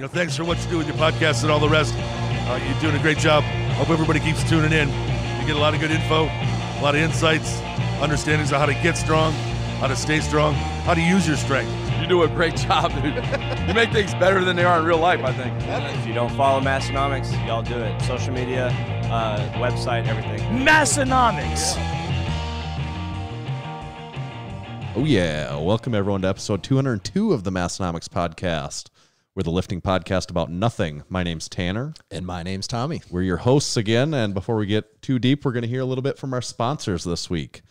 thanks for what you do with your podcast and all the rest. You're doing a great job. Hope everybody keeps tuning in. You get a lot of good info, a lot of insights, understandings of how to get strong, how to stay strong, how to use your strength. You do a great job, dude. You make things better than they are in real life, I think. If you don't follow Massenomics, y'all do it. Social media, website, everything. Massenomics. Oh, yeah. Welcome, everyone, to episode 202 of the Massenomics podcast. We're the lifting podcast about nothing. My name's Tanner. And my name's Tommy. We're your hosts again, and before we get too deep, we're going to hear a little bit from our sponsors this week.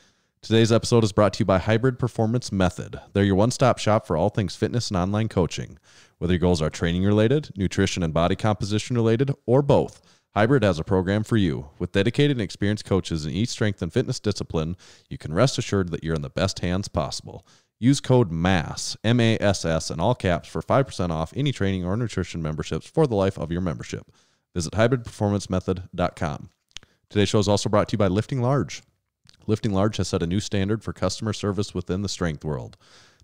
Today's episode is brought to you by Hybrid Performance Method. They're your one-stop shop for all things fitness and online coaching. Whether your goals are training-related, nutrition and body composition-related, or both, Hybrid has a program for you. With dedicated and experienced coaches in each strength and fitness discipline, you can rest assured that you're in the best hands possible. Use code MASS, M-A-S-S, in all caps for 5% off any training or nutrition memberships for the life of your membership. Visit hybridperformancemethod.com. Today's show is also brought to you by Lifting Large. Lifting Large has set a new standard for customer service within the strength world.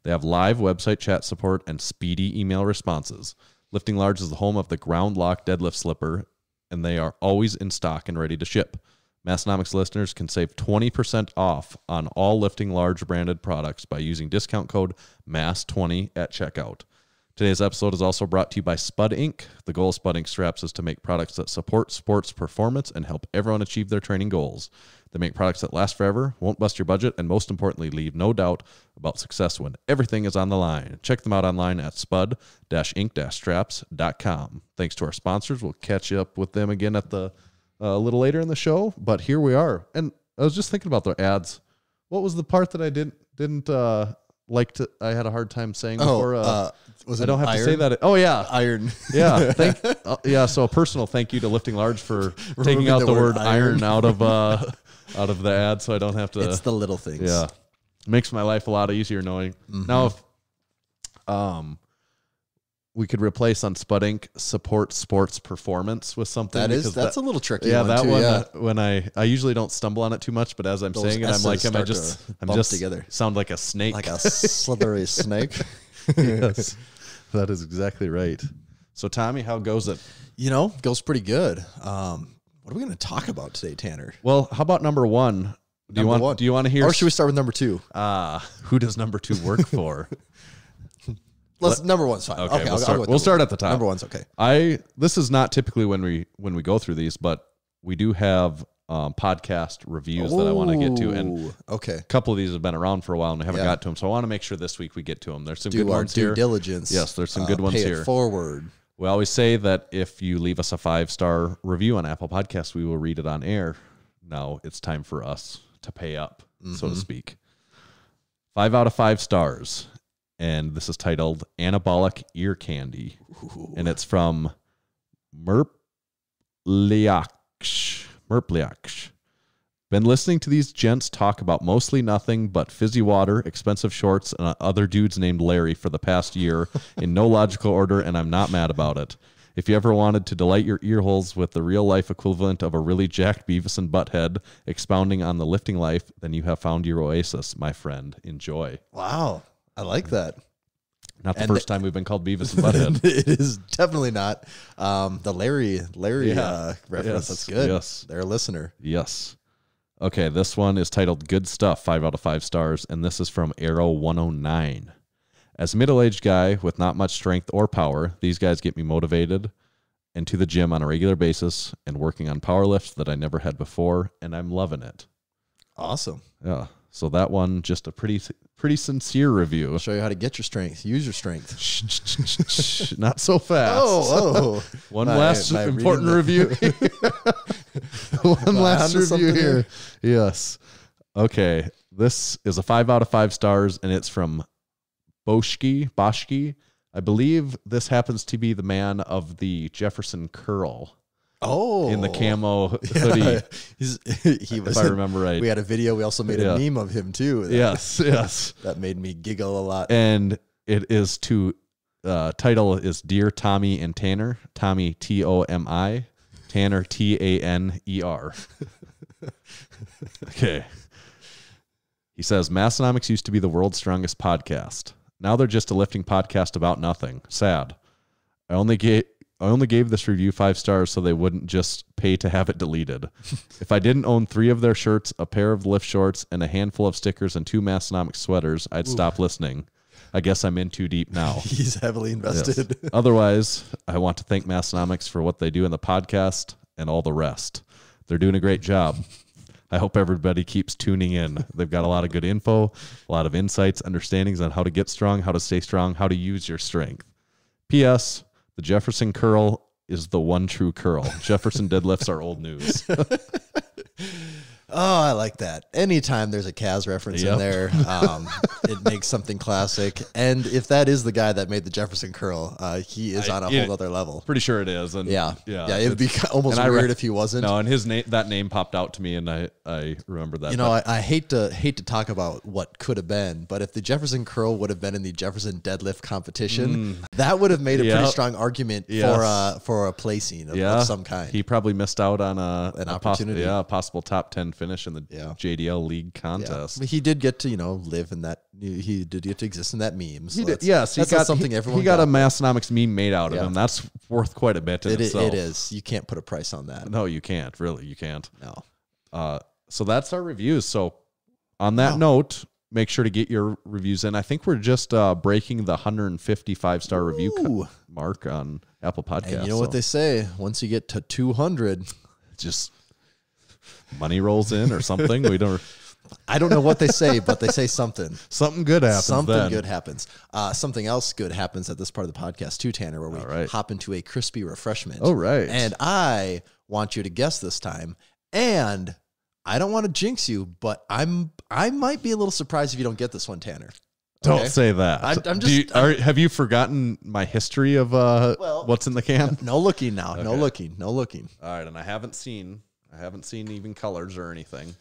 They have live website chat support and speedy email responses. Lifting Large is the home of the ground lock deadlift slipper, and they are always in stock and ready to ship. Massenomics listeners can save 20% off on all Lifting Large branded products by using discount code MASS20 at checkout. Today's episode is also brought to you by Spud Inc. The goal of Spud Inc. straps is to make products that support sports performance and help everyone achieve their training goals. They make products that last forever, won't bust your budget, and most importantly, leave no doubt about success when everything is on the line. Check them out online at spud-inc-straps.com. Thanks to our sponsors. We'll catch up with them again at the a little later in the show, but here we are. And I was just thinking about their ads. What was the part that I didn't like to? I had a hard time saying before. Was it I don't have iron? to say that. Oh yeah, Iron. Yeah. So a personal thank you to Lifting Large for taking out the word iron out of the ad, so I don't have to. It's the little things. Yeah, it makes my life a lot easier knowing. Now, if we could replace on Spud Inc. support sports performance with something. That's a little tricky. Yeah, one that too, one. yeah. When I usually don't stumble on it too much, but as I'm Those saying it, I'm S's I'm bump just together. sound like a snake. Like a slithery snake. Yes, that is exactly right. So Tommy, how goes it? Goes pretty good. What are we going to talk about today, Tanner? Well, how about number one? Do you want to hear? Or should we start with number two? Who does number two work for? Number one's fine. Okay, I'll we'll start at the top. Number one's okay. This is not typically when we go through these, but we do have podcast reviews that I want to get to, and okay, a couple of these have been around for a while and we haven't got to them, so I want to make sure this week we get to them. There's some good ones here. Due diligence. Yes, there's some good ones pay here. It forward. We always say that if you leave us a 5-star review on Apple Podcasts, we will read it on air. Now it's time for us to pay up, so to speak. 5 out of 5 stars. And this is titled Anabolic Ear Candy. Ooh. And it's from Merpliaksh. Been listening to these gents talk about mostly nothing but fizzy water, expensive shorts, and other dudes named Larry for the past year in no logical order, and I'm not mad about it. If you ever wanted to delight your ear holes with the real-life equivalent of a really jacked Beavis and Butthead expounding on the lifting life, then you have found your oasis, my friend. Enjoy. Wow. I like that. Not the first time we've been called Beavis and Butthead. It is definitely not. The Larry reference, that's good. Yes. They're a listener. Yes. Okay, this one is titled Good Stuff, 5 out of 5 stars, and this is from Arrow 109. As a middle-aged guy with not much strength or power, these guys get me motivated and to the gym on a regular basis and working on power lifts that I never had before, and I'm loving it. Awesome. Yeah. So that one, just a pretty sincere review. I'll show you how to get your strength. Use your strength. Not so fast. One last important review. One last review here. Yes. Okay. This is a 5 out of 5 stars, and it's from Boschke. I believe this happens to be the man of the Jefferson curl. Oh, in the camo hoodie. Yeah. He was, if I remember right. We had a video. We also made a meme of him too. Yes. That made me giggle a lot. And it is title is Dear Tommy and Tanner. Tommy Tomi, Tanner Taner. Okay. He says Massenomics used to be the world's strongest podcast. Now they're just a lifting podcast about nothing. Sad. I only gave this review 5 stars so they wouldn't just pay to have it deleted. If I didn't own 3 of their shirts, a pair of lift shorts, and a handful of stickers and 2 Massenomics sweaters, I'd stop listening. I guess I'm in too deep now. He's heavily invested. Yes. Otherwise, I want to thank Massenomics for what they do in the podcast and all the rest. They're doing a great job. I hope everybody keeps tuning in. They've got a lot of good info, a lot of insights, understandings on how to get strong, how to stay strong, how to use your strength. P.S. The Jefferson curl is the one true curl. Jefferson deadlifts are old news. Oh, I like that. Anytime there's a Kaz reference in there, it makes something classic. And if that is the guy that made the Jefferson curl, he is on a whole other level. Pretty sure it is. And Yeah, it would be almost weird if he wasn't. No, and his name, that name popped out to me, and I remember that. You know, I hate to talk about what could have been, but if the Jefferson curl would have been in the Jefferson deadlift competition, that would have made a pretty strong argument for a placing of some kind. He probably missed out on an opportunity, a possible top 10 finish in the JDL League contest. But he did get to live in that. He did get to exist in that meme. So he did. Yes, he got something. Everyone he got a Massenomics meme made out of him. That's worth quite a bit in itself. It is. You can't put a price on that. No, you can't. Really, you can't. No. So that's our reviews. So on that note, make sure to get your reviews in. I think we're just breaking the 155-star review mark on Apple Podcasts. And you know what they say? Once you get to 200, just money rolls in or something. I don't know what they say, but they say something. Something good happens. Good happens. Something else good happens at this part of the podcast too, Tanner, where we hop into a crispy refreshment. Oh, right. And I want you to guess this time. And I don't want to jinx you, but I might be a little surprised if you don't get this one, Tanner. Don't say that. I'm just. Have you forgotten my history of what's in the can? No looking now. Okay. No looking. All right, and I haven't seen even colors or anything.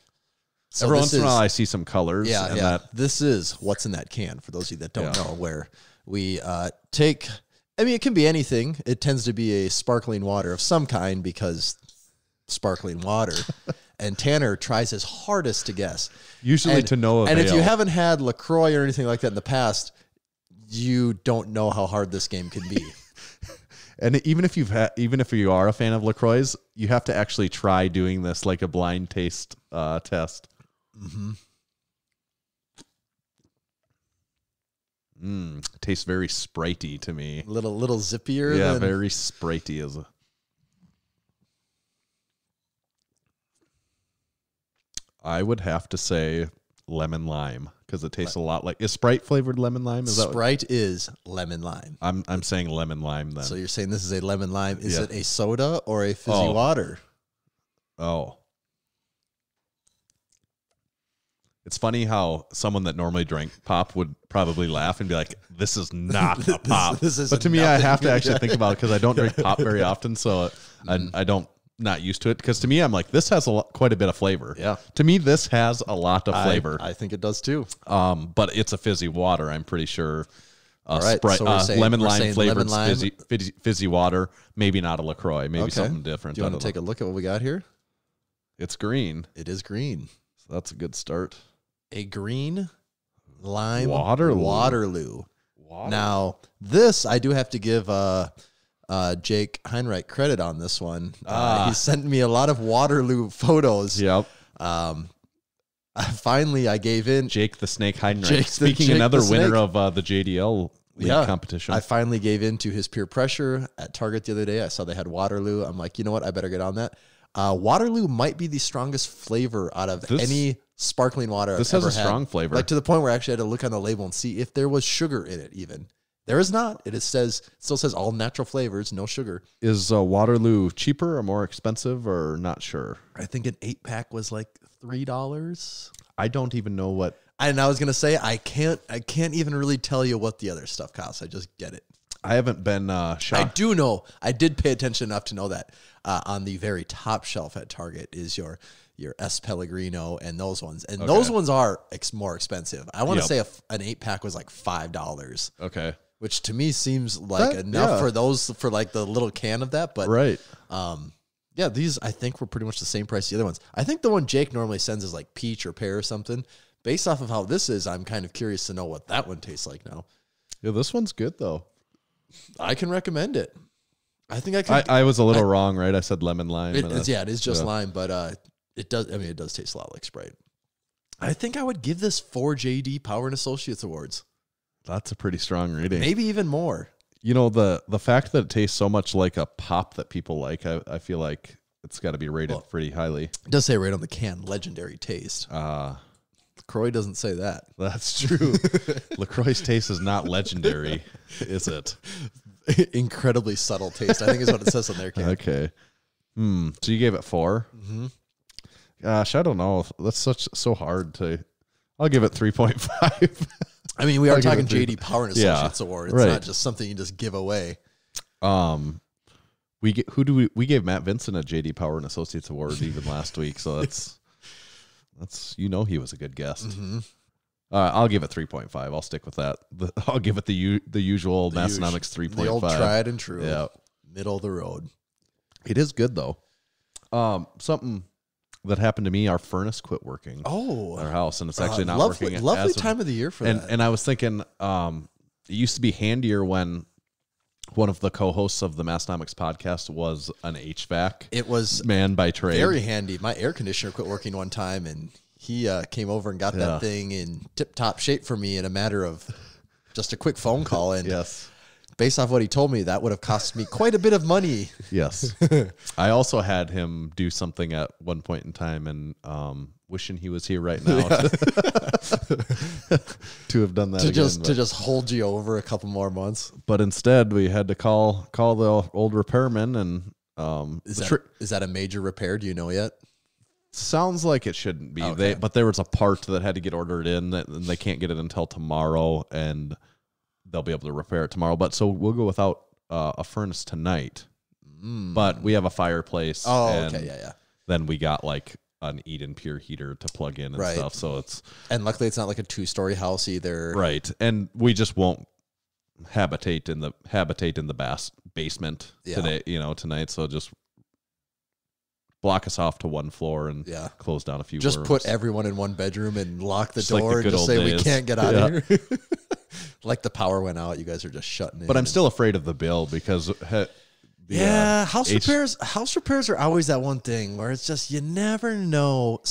So every once in a while I see some colors. This is what's in that can, for those of you that don't know, where we take, it can be anything. It tends to be a sparkling water of some kind because sparkling water. And Tanner tries his hardest to guess. Usually to no avail. And if you haven't had LaCroix or anything like that in the past, you don't know how hard this game can be. And even if you are a fan of LaCroix, you have to actually try doing this like a blind taste test. Tastes very Sprite-y to me. Little zippier. Yeah, very Sprite-y as a. I would have to say lemon lime because it tastes a lot like. Is Sprite flavored lemon lime? Sprite is lemon lime. I'm saying lemon lime then. So you're saying this is a lemon lime? Is it a soda or a fizzy water? Oh. It's funny how someone that normally drank pop would probably laugh and be like, "This is not a pop." But to me, I have to actually think about it because I don't drink pop very often, so I don't. Not used to it because to me I'm like, this has quite a bit of flavor. Yeah, to me this has a lot of flavor. I think it does too. But it's a fizzy water. I'm pretty sure. Right. Sprite, so lemon lime flavored fizzy water. Maybe not a LaCroix. Maybe something different. Do you want to take a look at what we got here? It's green. It is green. So that's a good start. A green lime Waterloo. Now this I do have to give. Jake Heinrich credit on this one. He sent me a lot of Waterloo photos. Yep. Finally, I gave in. Jake the Snake Heinrich. Speaking another winner of the JDL League competition. I finally gave in to his peer pressure at Target the other day. I saw they had Waterloo. I'm like, you know what? I better get on that. Waterloo might be the strongest flavor out of any sparkling water This I've has ever a had. strong flavor. Like to the point where I actually had to look on the label and see if there was sugar in it even. There is not. It still says all natural flavors, no sugar. Is Waterloo cheaper or more expensive or not sure? I think an 8-pack was like $3. I don't even know what. And I was gonna say I can't even really tell you what the other stuff costs. I just get it. I haven't been shocked. I do know. I did pay attention enough to know that on the very top shelf at Target is your S. Pellegrino and those ones. And those ones are more expensive. I want to say an 8-pack was like $5. Okay. Which to me seems like enough for those, for like the little can of that. But these I think were pretty much the same price as the other ones. I think the one Jake normally sends is like peach or pear or something. Based off of how this is, I'm kind of curious to know what that one tastes like now. Yeah, this one's good though. I can recommend it. I think I can. I was a little wrong, right? I said lemon lime. It is just lime, but it does. I mean, it does taste a lot like Sprite. I think I would give this 4 JD Power and Associates awards. That's a pretty strong rating. Maybe even more. You know, the fact that it tastes so much like a pop that people like, I feel like it's got to be rated pretty highly. It does say right on the can, legendary taste. LaCroix doesn't say that. That's true. LaCroix's taste is not legendary, is it? Incredibly subtle taste, I think is what it says on their can. Okay. So you gave it 4? Mm-hmm. Gosh, I don't know. That's so hard to... I'll give it 3.5. I mean, we are talking JD Power and Associates Award. It's right. not just something you just give away. We gave Matt Vincent a JD Power and Associates Award even last week, so that's he was a good guest. Mm-hmm. I'll give it 3.5. I'll stick with that. I'll give it the usual Massenomics 3.5. The old tried and true. Yeah, middle of the road. It is good though. Something that happened to me, our furnace quit working. Oh, our house, and it's actually not working. Lovely time of the year for that. And I was thinking, it used to be handier when one of the co-hosts of the Massenomics podcast was an HVAC. It was man by trade. Very handy. My air conditioner quit working one time, and he came over and got that thing in tip-top shape for me in a matter of just a quick phone call. And yes. Based off what he told me, that would have cost me quite a bit of money. Yes. I also had him do something at one point in time, and wishing he was here right now to have done that to again. To just hold you over a couple more months. But instead, we had to call the old repairman. And is that a major repair? Do you know yet? Sounds like it shouldn't be. Okay. But there was a part that had to get ordered in, and they can't get it until tomorrow, and they'll be able to repair it tomorrow. But so we'll go without a furnace tonight. But we have a fireplace. Oh, and okay, yeah. Then we got like an Eden Pure heater to plug in and stuff. So and luckily it's not like a 2-story house either. Right. And we just won't habitate in the basement today, tonight. So just block us off to one floor and close down a few Just rooms. put everyone in one bedroom and lock the Just like door the and just say days. we can't get out of here. Like the power went out, you guys are just shutting in. But I'm still afraid of the bill because house repairs are always that one thing where it's just you never know.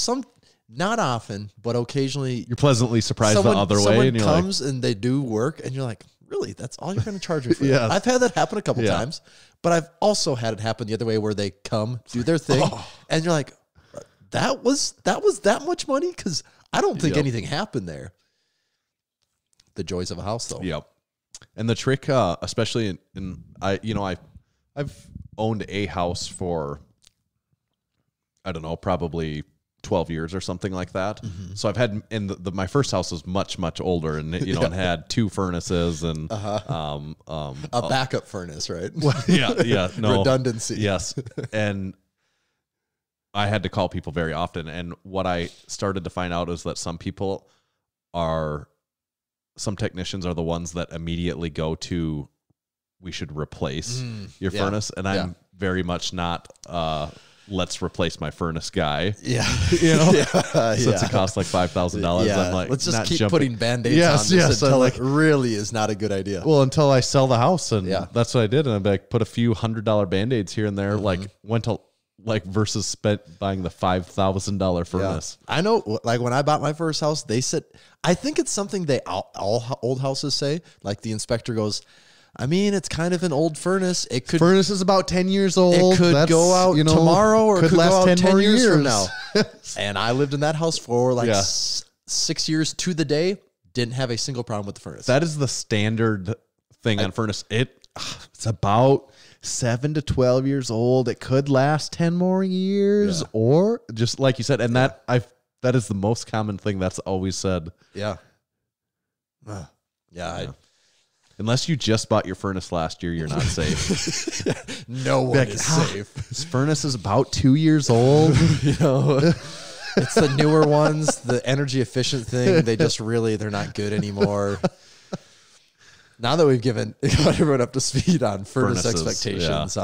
Not often, but occasionally you're pleasantly surprised the other way. Someone comes and they do work, and you're like, really? That's all you're going to charge me for? Yes. I've had that happen a couple times, but I've also had it happen the other way where they come, do their thing, and you're like, that was that much money? Because I don't think anything happened there. The joys of a house, though. Yep. And the trick, especially I've owned a house for, I don't know, probably 12 years or something like that. Mm-hmm. So I've had, and my first house was much, much older, and and had 2 furnaces and a backup furnace, right? No redundancy. Yes. And I had to call people very often. And what I started to find out is that some technicians are the ones that immediately go to, we should replace your furnace. And I'm very much not, let's replace my furnace guy. Yeah. Since it costs like $5,000. Yeah. I'm like, let's just keep putting Band-Aids on this until it really is not a good idea. Well, until I sell the house. And that's what I did. And I put a few $100 Band-Aids here and there, went to versus spent buying the $5,000 furnace. I know, like when I bought my first house, they said, I think it's something they all old houses say. Like the inspector goes, I mean, it's kind of an old furnace. Furnace is about 10 years old. It could go out tomorrow, or it could last 10 more years from now. Yes. And I lived in that house for 6 years to the day. Didn't have a single problem with the furnace. That is the standard thing on furnace. It's about 7 to 12 years old. It could last 10 more years, or just like you said, and that is the most common thing that's always said. Yeah. Unless you just bought your furnace last year, you're not safe. No one is safe. This furnace is about 2 years old. It's the newer ones, the energy efficient thing. They're not good anymore. Now that we've got everyone up to speed on furnace expectations.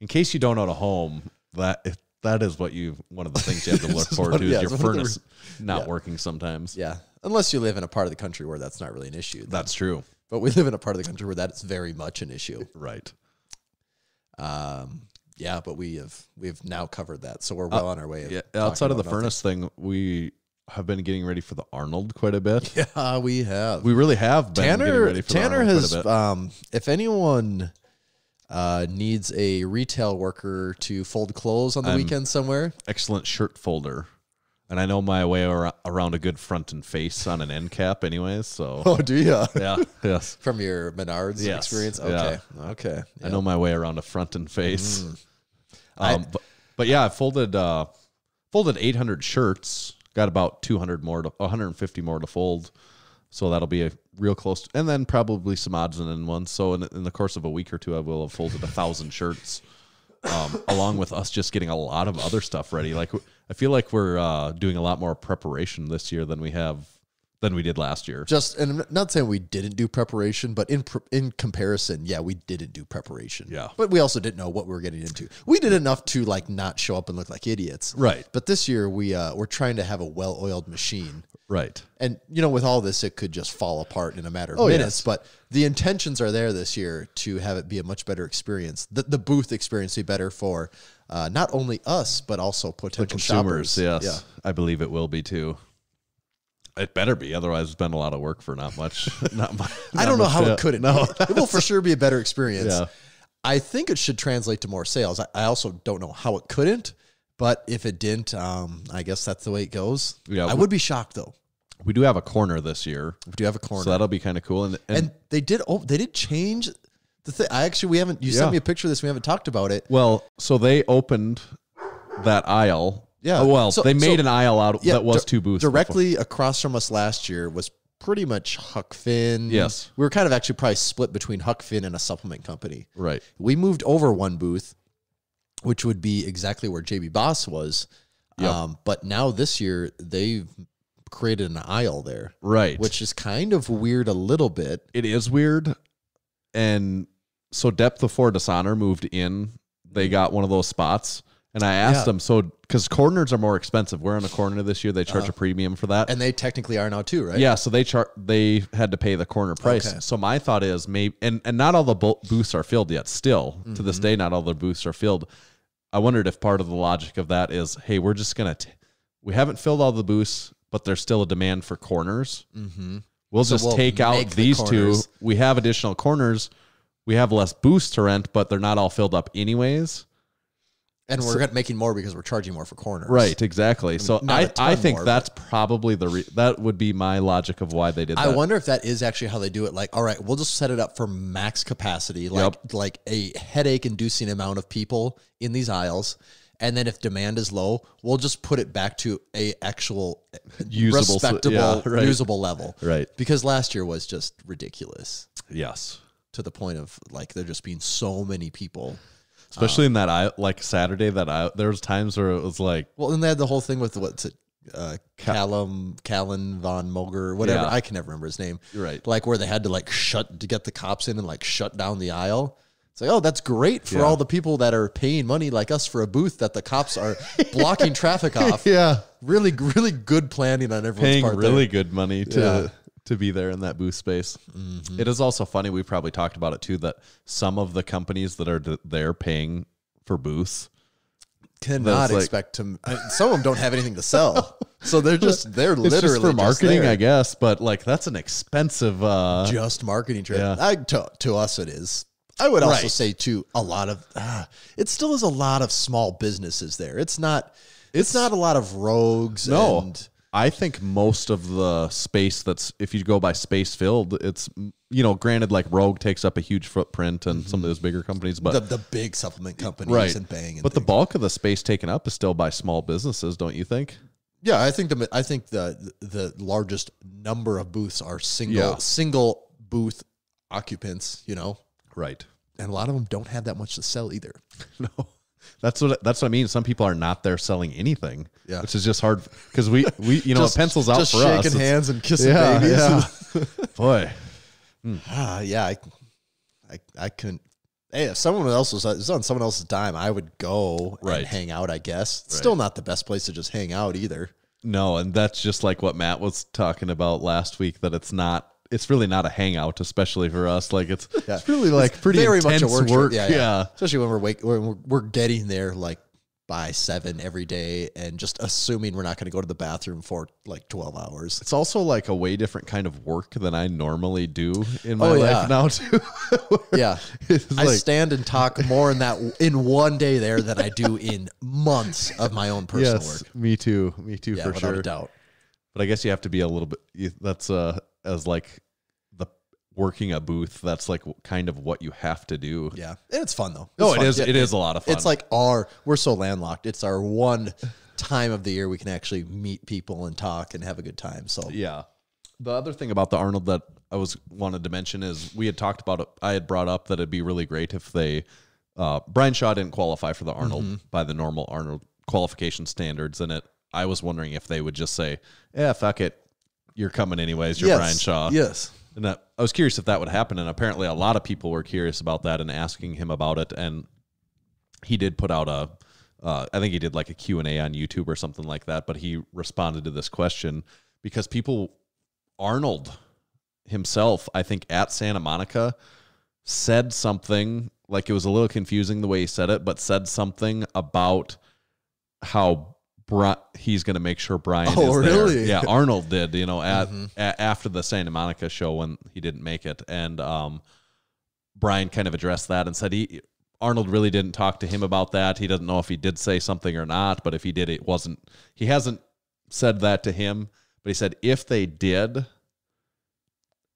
In case you don't own a home, that is one of the things you have to look forward to is your furnace not working sometimes. Yeah. Unless you live in a part of the country where that's not really an issue. That's true. But we live in a part of the country where that is very much an issue. Right. Yeah, but we've now covered that, so we're well on our way. Yeah, outside of the furnace thing, we have been getting ready for the Arnold quite a bit. Yeah, we have. We really have been getting ready for Tanner the Arnold has. quite a bit. If anyone needs a retail worker to fold clothes on the weekend somewhere, Excellent shirt folder. And I know my way around a good front and face on an end cap anyways, so. oh, do you? Yeah, yes. From your Menards Yes. experience? Yeah. Okay. I know my way around a front and face. But yeah, I folded 800 shirts, got about 150 more to fold. So that'll be a real close, and then probably some odds and ends ones. So in the course of a week or two, I will have folded 1,000 shirts, along with us just getting a lot of other stuff ready. Like I feel like we're doing a lot more preparation this year than we did last year. And I'm not saying we didn't do preparation, but in comparison, yeah, we didn't do preparation. Yeah. But we also didn't know what we were getting into. We did enough to like not show up and look like idiots. Right. But this year we're trying to have a well-oiled machine. Right. And with all this, it could just fall apart in a matter of minutes. Yes. But the intentions are there this year to have it be a much better experience. The booth experience be better for not only us, but also potential consumers. shoppers. Yes, Yeah. I believe it will be too. It better be, otherwise it's been a lot of work for not much. I don't know how it couldn't. No, it will for sure be a better experience. Yeah. I think it should translate to more sales. I also don't know how it couldn't, but if it didn't, I guess that's the way it goes. Yeah, I would be shocked though. We do have a corner this year. We do have a corner, so that'll be kind of cool. And they did change the thing. We haven't. You sent me a picture of this. We haven't talked about it. Well, so they opened that aisle. Yeah. They made an aisle out that was two booths. Directly across from us last year was pretty much Huck Finn. Yes. We were kind of actually probably split between Huck Finn and a supplement company. Right. We moved over one booth, which would be exactly where JB Boss was. Yep. But now this year they've created an aisle there. Right. Which is kind of weird a little bit. It is weird. And so Depth Before Dishonor moved in. They got one of those spots. And I asked them, because corners are more expensive. We're in a corner this year. They charge a premium for that. And they technically are now too, right? Yeah, so they had to pay the corner price. Okay. So my thought is maybe, and not all the booths are filled yet. Still, to this day, not all the booths are filled. I wondered if part of the logic of that is, hey, we're just going to, we haven't filled all the booths, but there's still a demand for corners. Mm-hmm. We'll take out these two. We have additional corners. We have less booths to rent, but they're not all filled up anyways. And we're making more because we're charging more for corners. Right, exactly. So I think more, that's probably that would be my logic of why they did that. I wonder if that is actually how they do it. Like, all right, we'll just set it up for max capacity, like a headache-inducing amount of people in these aisles. And then if demand is low, we'll just put it back to a actual respectable, usable level. Right. Because last year was just ridiculous. Yes. To the point of like there just being so many people. Especially in that aisle, like Saturday, there was times where it was like, well, and they had the whole thing with Callan von Moger, whatever. Yeah. I can never remember his name. You're right. Like where they had to get the cops in and like shut down the aisle. It's like, oh, that's great for all the people that are paying money like us for a booth that the cops are blocking traffic off. Yeah, really, really good planning on everyone's part. Paying really good money to be there in that booth space. Mm-hmm. It is also funny, we probably talked about it too, that some of the companies that are there paying for booths cannot expect to. Some of them don't have anything to sell, so they're literally it's just for marketing, there. I guess. But like that's an expensive just marketing trip. Yeah. To us, it is. I would also say too a lot of it still is a lot of small businesses there. It's not a lot of rogues. No. And I think most of the space if you go by space filled, it's, granted, like Rogue takes up a huge footprint and some of those bigger companies, but the big supplement companies and Bang. And but the bulk of the space taken up is still by small businesses, don't you think? Yeah, I think the largest number of booths are single booth occupants, Right. And a lot of them don't have that much to sell either. No. That's what I mean. Some people are not there selling anything, which is just hard because we it pencils out for us. Shaking hands and kissing babies. Yeah. Boy. I couldn't. Hey, if someone else was on someone else's dime, I would go and hang out, I guess. It's still not the best place to just hang out either. No, and that's just like what Matt was talking about last week, that it's not it's really not a hangout, especially for us. Like it's really like pretty very intense much a work. work. Yeah. Especially when we're getting there like by 7 every day and just assuming we're not going to go to the bathroom for like 12 hours. It's also like a way different kind of work than I normally do in my life now too. Yeah. I stand and talk more in one day there than I do in months of my own personal work. Me too for without sure. a doubt. But I guess you have to be a little bit, that's as like the working a booth, that's like kind of what you have to do. Yeah. And it's fun though. It is a lot of fun. It's like we're so landlocked. It's our one time of the year we can actually meet people and talk and have a good time. So yeah. The other thing about the Arnold that I wanted to mention is we had talked about it. I had brought up that it'd be really great if they, Brian Shaw didn't qualify for the Arnold by the normal Arnold qualification standards. And I was wondering if they would just say, yeah, fuck it. You're coming anyways. You're Brian Shaw. Yes. And I was curious if that would happen. And apparently a lot of people were curious about that and asking him about it. And he did put out I think he did like a Q&A on YouTube or something like that. But he responded to this question because Arnold himself, I think at Santa Monica, said something, like it was a little confusing the way he said it, but said something about how he's going to make sure Brian is there. Really? Yeah, Arnold did, after the Santa Monica show when he didn't make it. And Brian kind of addressed that and said Arnold really didn't talk to him about that. He doesn't know if he did say something or not, but if he did, he hasn't said that to him. But he said if they did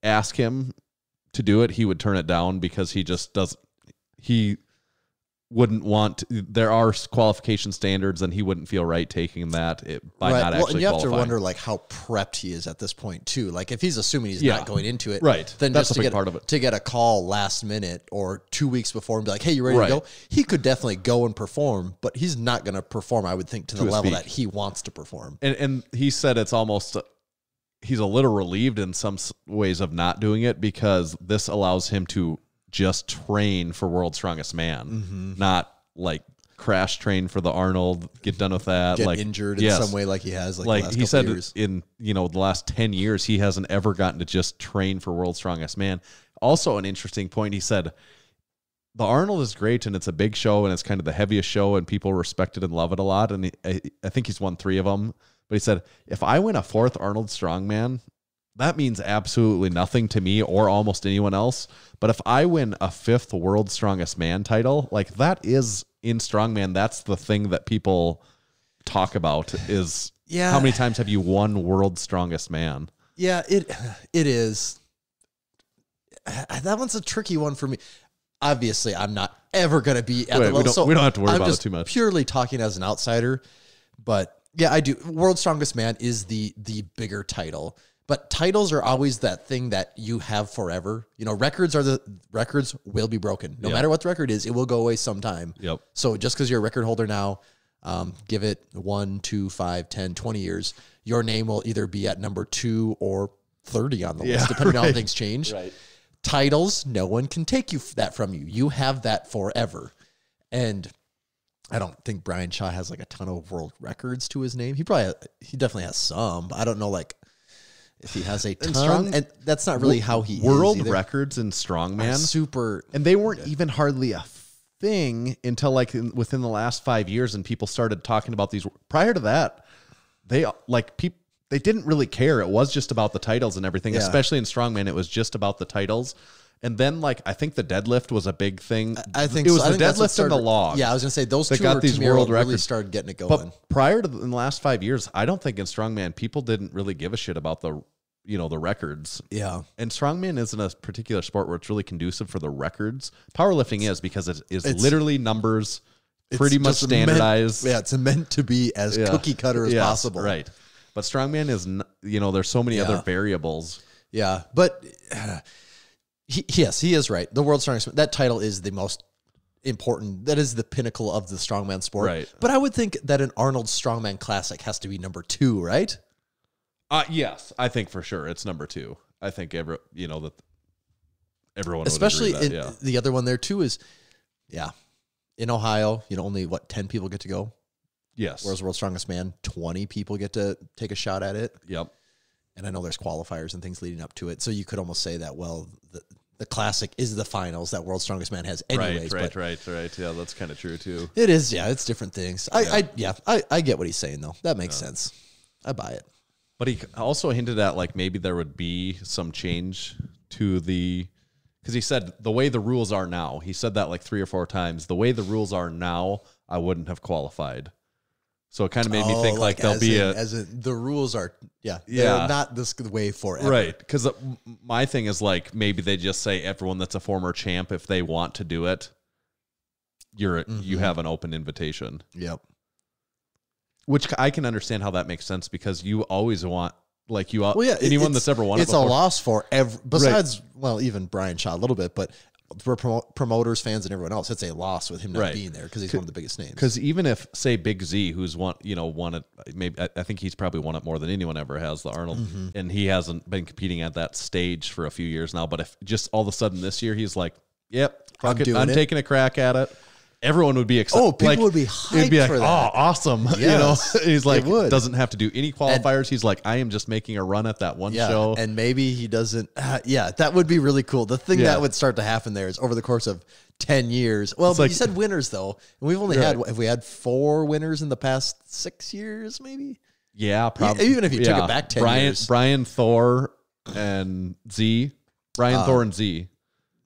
ask him to do it, he would turn it down because he wouldn't want there are qualification standards and he wouldn't feel right taking that by not actually and you have qualifying. to wonder like how prepped he is at this point too. Like if he's assuming he's not going into it, right? Then that's just a big part of it. To get a call last minute or 2 weeks before and be like, hey, you ready to go? He could definitely go and perform, but he's not going to perform, I would think, to the level that he wants to perform. And he said it's almost he's a little relieved in some ways of not doing it because this allows him to just train for World's Strongest Man, not like crash train for the Arnold, get done with that, get like injured in some way like he has like the last he said years. In the last 10 years he hasn't ever gotten to just train for World's Strongest Man. Also an interesting point, he said the Arnold is great and it's a big show and it's kind of the heaviest show and people respect it and love it a lot, and I think he's won 3 of them, but he said if I win a 4th Arnold Strongman, that means absolutely nothing to me or almost anyone else. But if I win a 5th World's Strongest Man title, like that is in strongman, that's the thing that people talk about is how many times have you won World's Strongest Man? Yeah, it is. That one's a tricky one for me. Obviously, I'm not ever going to be at the level. We don't have to worry I'm about just it too much. Purely talking as an outsider, but yeah, I do. World's Strongest Man is the bigger title. But titles are always that thing that you have forever. Records will be broken. No matter what the record is, it will go away sometime. Yep. So just because you're a record holder now, give it 1, 2, 5, 10, 20 years, your name will either be at number 2 or 30 on the list, depending on how things change. Right. Titles, no one can take that from you. You have that forever. And I don't think Brian Shaw has like a ton of world records to his name. He definitely has some. But I don't know if he has a ton, and that's not really how he world is records in strongman, super, and they weren't even hardly a thing until within the last 5 years, and people started talking about these. Prior to that, they didn't really care. It was just about the titles and everything. Especially in strongman, it was just about the titles. And then, I think the deadlift was a big thing. I think it was the deadlift and the log. Yeah, I was gonna say those two got these world records. Really started getting it going. But prior to in the last 5 years, I don't think in strongman people didn't really give a shit about the records. Yeah, and strongman isn't a particular sport where it's really conducive for the records. Powerlifting is because it's literally numbers, pretty much standardized. It's meant to be as cookie cutter as possible. Right, but strongman is there's so many other variables. Yeah, but. He is right. The World's Strongest, that title is the most important. That is the pinnacle of the strongman sport. Right. But I would think that an Arnold Strongman Classic has to be number 2, right? Yes, I think for sure it's number 2. I think that everyone, especially would agree with that, the other one there too is, in Ohio, only 10 people get to go. Yes. Whereas World's Strongest Man, 20 people get to take a shot at it. Yep. And I know there's qualifiers and things leading up to it. So you could almost say that, well, the classic is the finals that World's Strongest Man has anyways. Right. Yeah, that's kind of true too. It is. Yeah, it's different things. I get what he's saying though. That makes sense. I buy it. But he also hinted at like maybe there would be some change to because he said the way the rules are now, he said that like 3 or 4 times, the way the rules are now, I wouldn't have qualified. So it kind of made me think like there'll be the rules are, they're not this way forever. Right. Because my thing is like maybe they just say everyone that's a former champ, if they want to do it, you have an open invitation. Yep. Which I can understand how that makes sense because you always want, like anyone that's ever won it before. It's a loss for besides, well, even Brian Shaw a little bit, but for promoters, fans, and everyone else, it's a loss with him not being there because he's one of the biggest names. Because even if, say, Big Z, who's won it, maybe I think he's probably won it more than anyone ever has, the Arnold, and he hasn't been competing at that stage for a few years now. But if just all of a sudden this year he's like, "Yep, I'm taking a crack at it," everyone would be excited. Oh, people would be hyped it'd be like, for that. Oh, awesome! Yes, he's like, doesn't have to do any qualifiers. He's like, I am just making a run at that one show, and maybe he doesn't. That would be really cool. The thing that would start to happen there is over the course of 10 years. Well, but you said winners though, and we've only have we had 4 winners in the past 6 years, maybe? Yeah, probably. Even if you took it back 10 years, Brian Thor and Z, Thor and Z.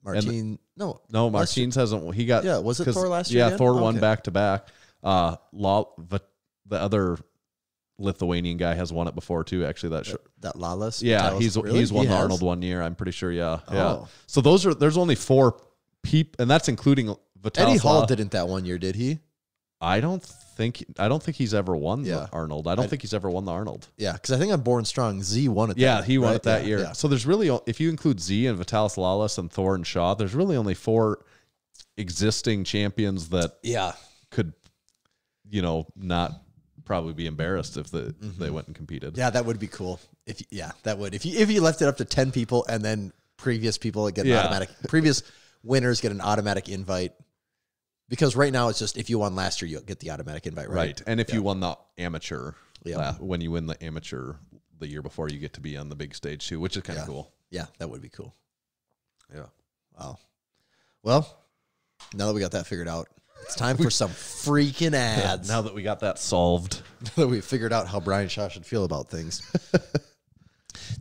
Martin, no, Martins hasn't. He got Was it Thor last year? Yeah, again? Thor won back to back. The other Lithuanian guy has won it before too. Actually, that Lalas. Yeah, he's won the Arnold one year. I'm pretty sure. Yeah. So there's only 4 people, and that's including Vitalis. Eddie Hall didn't that one year, did he? I don't think he's ever won the Arnold. I don't think he's ever won the Arnold. Yeah, because I think on Born Strong, Z won it. Yeah, he won it that year. Yeah. So there's really, if you include Z and Vitalis Lalas and Thor and Shaw, there's really only 4 existing champions that could, not probably be embarrassed if they went and competed. Yeah, that would be cool. If you left it up to 10 people and then previous people get an automatic, previous winners get an automatic invite. Because right now it's just if you won last year, you'll get the automatic invite, right? Right. And if you won the amateur, when you win the amateur the year before, you get to be on the big stage too, which is kind of cool. Yeah, that would be cool. Yeah. Wow. Well, now that we got that figured out, it's time for some freaking ads. Now that we got that solved. Now that we figured out how Brian Shaw should feel about things.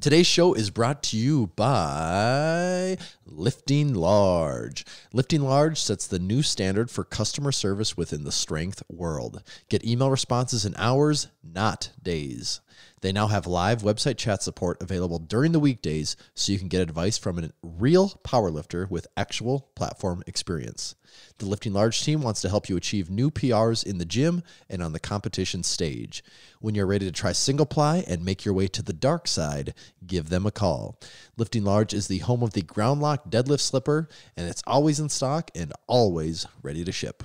Today's show is brought to you by Lifting Large. Lifting Large sets the new standard for customer service within the strength world. Get email responses in hours, not days. They now have live website chat support available during the weekdays so you can get advice from a real powerlifter with actual platform experience. The Lifting Large team wants to help you achieve new PRs in the gym and on the competition stage. When you're ready to try single ply and make your way to the dark side, give them a call. Lifting Large is the home of the ground lock deadlift slipper, and it's always in stock and always ready to ship.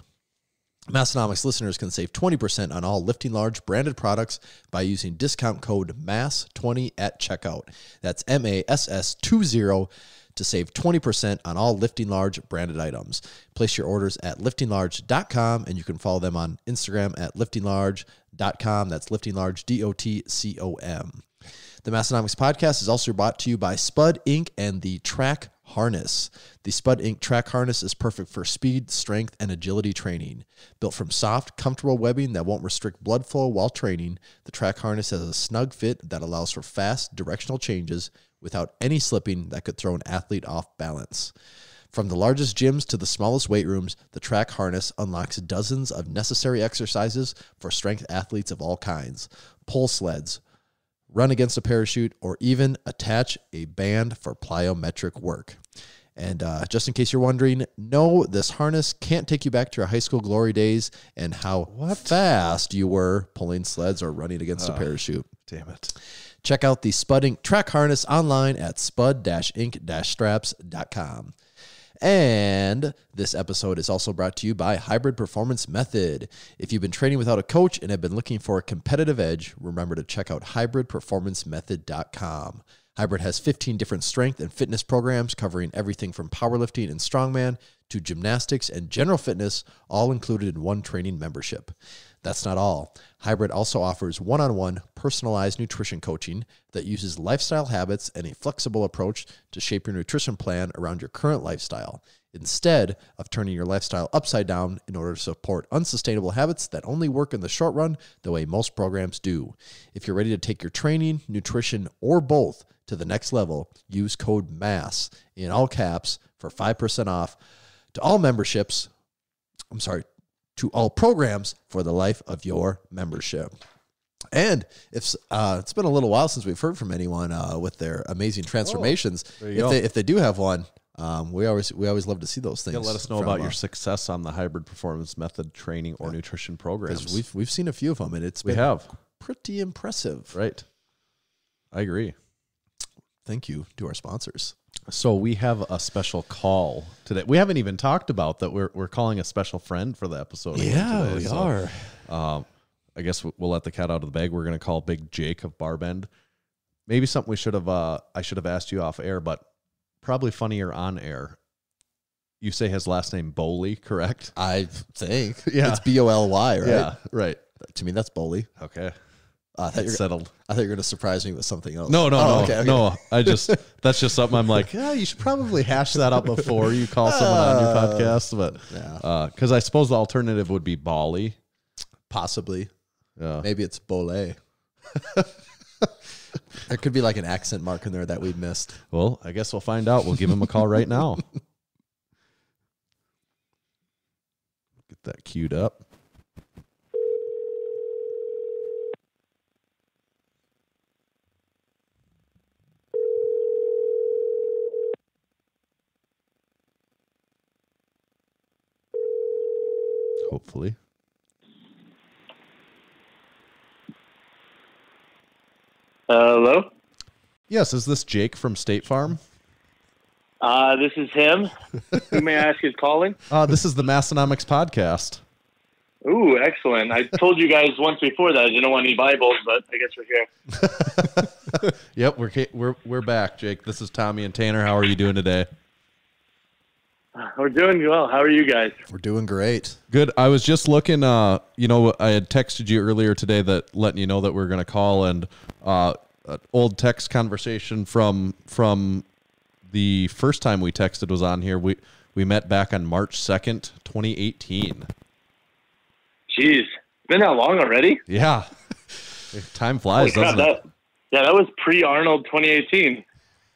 Massenomics listeners can save 20% on all Lifting Large branded products by using discount code MASS20 at checkout. That's MASS20 to save 20% on all Lifting Large branded items. Place your orders at liftinglarge.com, and you can follow them on Instagram at liftinglarge.com. That's liftinglarge.com. The Massenomics podcast is also brought to you by Spud Inc. and the Track Harness. The Spud Inc. Track Harness is perfect for speed, strength, and agility training. Built from soft, comfortable webbing that won't restrict blood flow while training, the Track Harness has a snug fit that allows for fast, directional changes without any slipping that could throw an athlete off balance. From the largest gyms to the smallest weight rooms, the Track Harness unlocks dozens of necessary exercises for strength athletes of all kinds. Pull sleds, run against a parachute, or even attach a band for plyometric work. And just in case you're wondering, no, this harness can't take you back to your high school glory days and how fast you were pulling sleds or running against a parachute. Damn it. Check out the Spud Inc. Track Harness online at spud-inc-straps.com. And this episode is also brought to you by Hybrid Performance Method. If you've been training without a coach and have been looking for a competitive edge, remember to check out hybridperformancemethod.com. Hybrid has 15 different strength and fitness programs covering everything from powerlifting and strongman to gymnastics and general fitness, all included in one training membership. That's not all. Hybrid also offers one-on-one personalized nutrition coaching that uses lifestyle habits and a flexible approach to shape your nutrition plan around your current lifestyle, instead of turning your lifestyle upside down in order to support unsustainable habits that only work in the short run the way most programs do. If you're ready to take your training, nutrition, or both to the next level, use code MASS in all caps for 5% off to all memberships. To all programs for the life of your membership. And if it's been a little while since we've heard from anyone with their amazing transformations, if they do have one, we always love to see those things. Yeah, let us know about your success on the hybrid performance method training or nutrition programs. We've seen a few of them, and we have pretty impressive. Right, I agree. Thank you to our sponsors. So we have a special call today. We haven't even talked about that. We're calling a special friend for the episode. Yeah, today. we are. I guess we'll let the cat out of the bag. We're going to call Big Jake of BarBend. Maybe something I should have asked you off air, but probably funnier on air. You say his last name Boly, correct? I think. Yeah. It's Boly, right? Yeah, right. To me, that's Boly. Okay. Settled. I thought you were going to surprise me with something else. No. Okay. No. That's just something I'm like, yeah, you should probably hash that up before you call someone on your podcast. But because I suppose the alternative would be Boly. Possibly. Yeah. Maybe it's Boly. There could be like an accent mark in there that we missed. Well, I guess we'll find out. We'll give him a call right now. Get that queued up. Hopefully. Hello? Yes, is this Jake from State Farm? This is him. Who may I ask is calling? This is the Massenomics podcast. Ooh, excellent. I told you guys once before that I didn't want any Bibles, but I guess we're here. Yep, we're back, Jake. This is Tommy and Tanner. How are you doing today? We're doing well. How are you guys? We're doing great. Good. I was just looking, I had texted you earlier today that letting you know that we're going to call, and an old text conversation from the first time we texted was on here. We met back on March 2nd, 2018. Jeez. Been that long already? Yeah. Time flies, doesn't it? That was pre-Arnold 2018.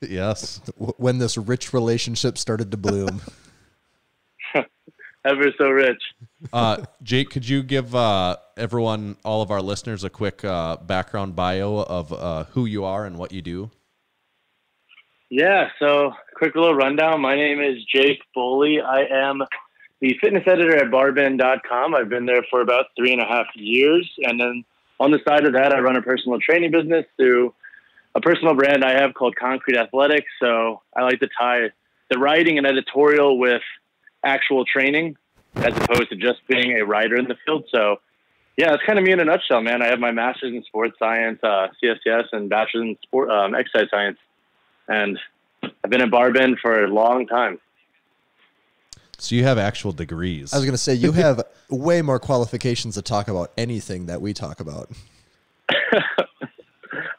Yes. When this rich relationship started to bloom. Ever so rich. Jake, could you give everyone, all of our listeners, a quick background bio of who you are and what you do? Yeah, so quick little rundown. My name is Jake Boly. I am the fitness editor at BarBend.com. I've been there for about 3.5 years. And then on the side of that, I run a personal training business through a personal brand I have called Concrete Athletics. So I like to tie the writing and editorial with actual training as opposed to just being a writer in the field. So yeah, that's kind of me in a nutshell, man. I have my master's in sports science, CSCS, and bachelor's in sport, exercise science. And I've been at BarBend for a long time. So you have actual degrees. I was going to say, you have way more qualifications to talk about anything that we talk about.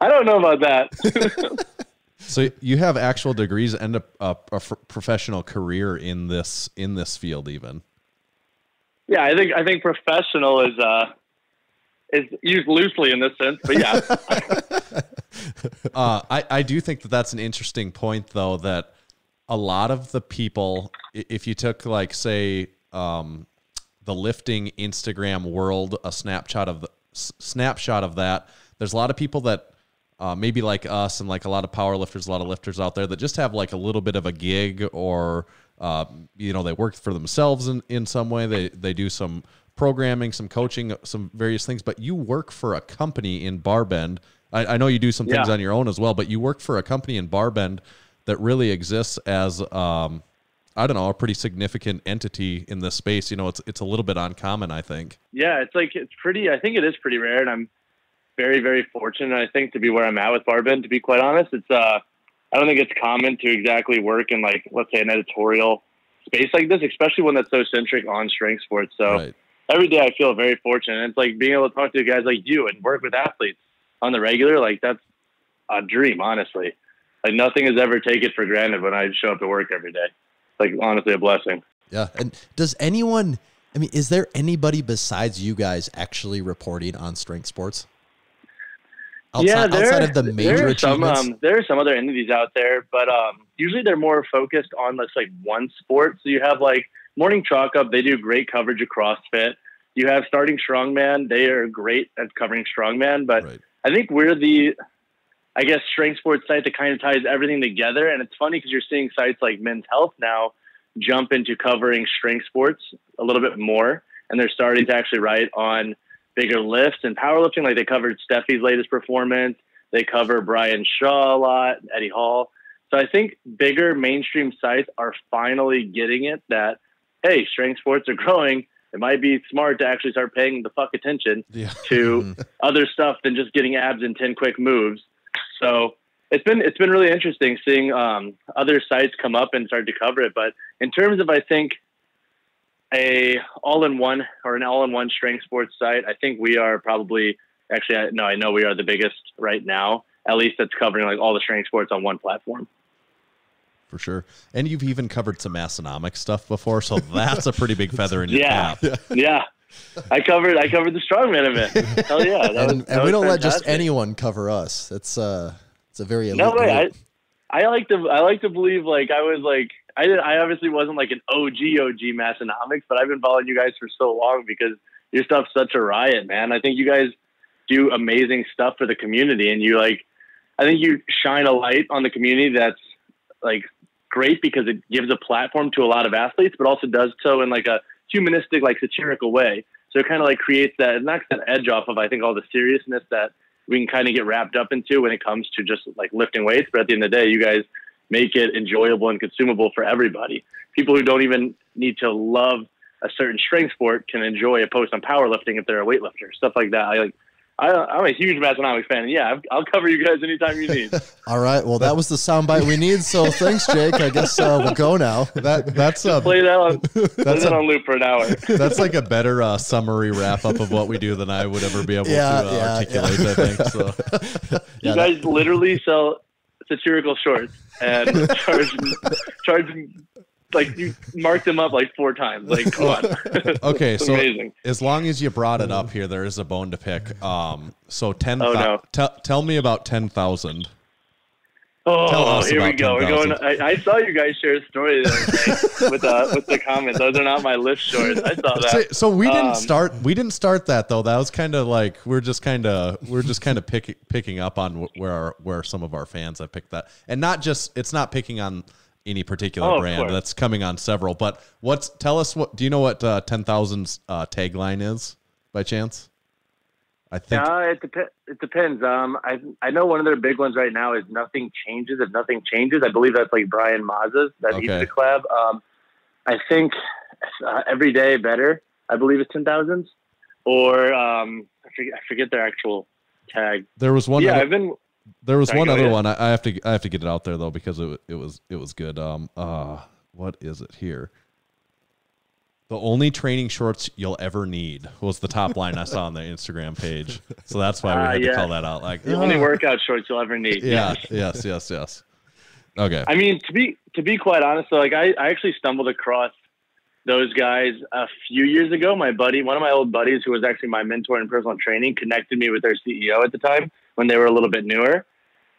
I don't know about that. So you have actual degrees and a professional career in this field, even. Yeah, I think professional is used loosely in this sense, but yeah. I do think that that's an interesting point, though, that a lot of the people, if you took, like, say, the lifting Instagram world, a snapshot of that, there's a lot of people that maybe like us and like a lot of power lifters, a lot of lifters out there that just have like a little bit of a gig, or they work for themselves in some way. They do some programming, some coaching, some various things, but you work for a company in BarBend. I know you do some things on your own as well, but you work for a company in BarBend that really exists as, a pretty significant entity in this space. It's a little bit uncommon, I think. Yeah, I think it is pretty rare, and I'm very, very fortunate, I think, to be where I'm at with BarBend. To be quite honest, it's I don't think it's common to exactly work in, like, let's say, an editorial space like this, especially one that's so centric on strength sports. So Right. every day I feel very fortunate. And it's like being able to talk to guys like you and work with athletes on the regular. Like that's a dream, honestly. Like nothing is ever taken for granted when I show up to work every day. Like honestly a blessing. Yeah. And does anyone, I mean, is there anybody besides you guys actually reporting on strength sports? Outside of the major achievements? There are some other entities out there, but usually they're more focused on this like one sport. So you have like Morning Chalk Up, they do great coverage of CrossFit. You have Starting Strongman, they are great at covering strongman, but Right. I think we're the, I guess, strength sports site that kind of ties everything together. And it's funny because you're seeing sites like Men's Health now jump into covering strength sports a little bit more, and they're starting to actually write on bigger lifts and powerlifting. Like they covered Steffi's latest performance. They cover Brian Shaw a lot, Eddie Hall. So I think bigger mainstream sites are finally getting it that, hey, strength sports are growing. It might be smart to actually start paying the fuck attention to other stuff than just getting abs in 10 quick moves. So it's been really interesting seeing other sites come up and start to cover it. But in terms of, I think, an all-in-one strength sports site, I think we are probably I know we are the biggest right now, at least that's covering like all the strength sports on one platform. For sure. And you've even covered some Massenomics stuff before, so that's a pretty big feather in your cap. Yeah. I covered the strongman event. Hell yeah. And we don't let just anyone cover us. It's a very elite No way. group. I like to believe like I was like I obviously wasn't like an OG Massenomics, but I've been following you guys for so long because your stuff's such a riot, man. I think you guys do amazing stuff for the community, and I think you shine a light on the community that's like great because it gives a platform to a lot of athletes, but also does so in like a humanistic, like satirical way. So it kind of like creates that, it knocks that edge off of, I think, all the seriousness that we can kind of get wrapped up into when it comes to just like lifting weights. But at the end of the day, you guys make it enjoyable and consumable for everybody. People who don't even need to love a certain strength sport can enjoy a post on powerlifting if they're a weightlifter, stuff like that. I'm a huge Massenomics fan. And yeah, I'll cover you guys anytime you need. All right. Well, that was the soundbite we need. So thanks, Jake. I guess we'll go now. That's play that on loop for an hour. That's like a better summary wrap up of what we do than I would ever be able to articulate. I think so. You guys literally sell satirical shorts and charge like you marked them up like 4 times. Like, come on. Okay, so amazing. As long as you brought it up here, there is a bone to pick. So 10. Oh, no. Tell me about 10,000. Oh, here we go. 10,000. We're going. I saw you guys share a story the other day with the comments. Those are not my lift shorts. I saw that. So we didn't start. We didn't start that though. That was kind of like we're just kind of picking up on where some of our fans have picked that, and not just it's not picking on any particular brand that's coming on several. But tell us what do you know what 10,000's tagline is by chance? I think it depends. I know one of their big ones right now is nothing changes if nothing changes. I believe that's like Brian Mazza's that he's the collab. I think every day better. I believe it's 10,000s or I forget their actual tag. There was one. Yeah, There was one other one. I have to get it out there though because it was good. What is it here? The only training shorts you'll ever need was the top line I saw on the Instagram page. So that's why we had to call that out. Like the only workout shorts you'll ever need. Yeah. Yes. Okay. I mean, to be quite honest, though, like I actually stumbled across those guys a few years ago. My buddy, one of my old buddies, who was actually my mentor in personal training, connected me with their CEO at the time when they were a little bit newer.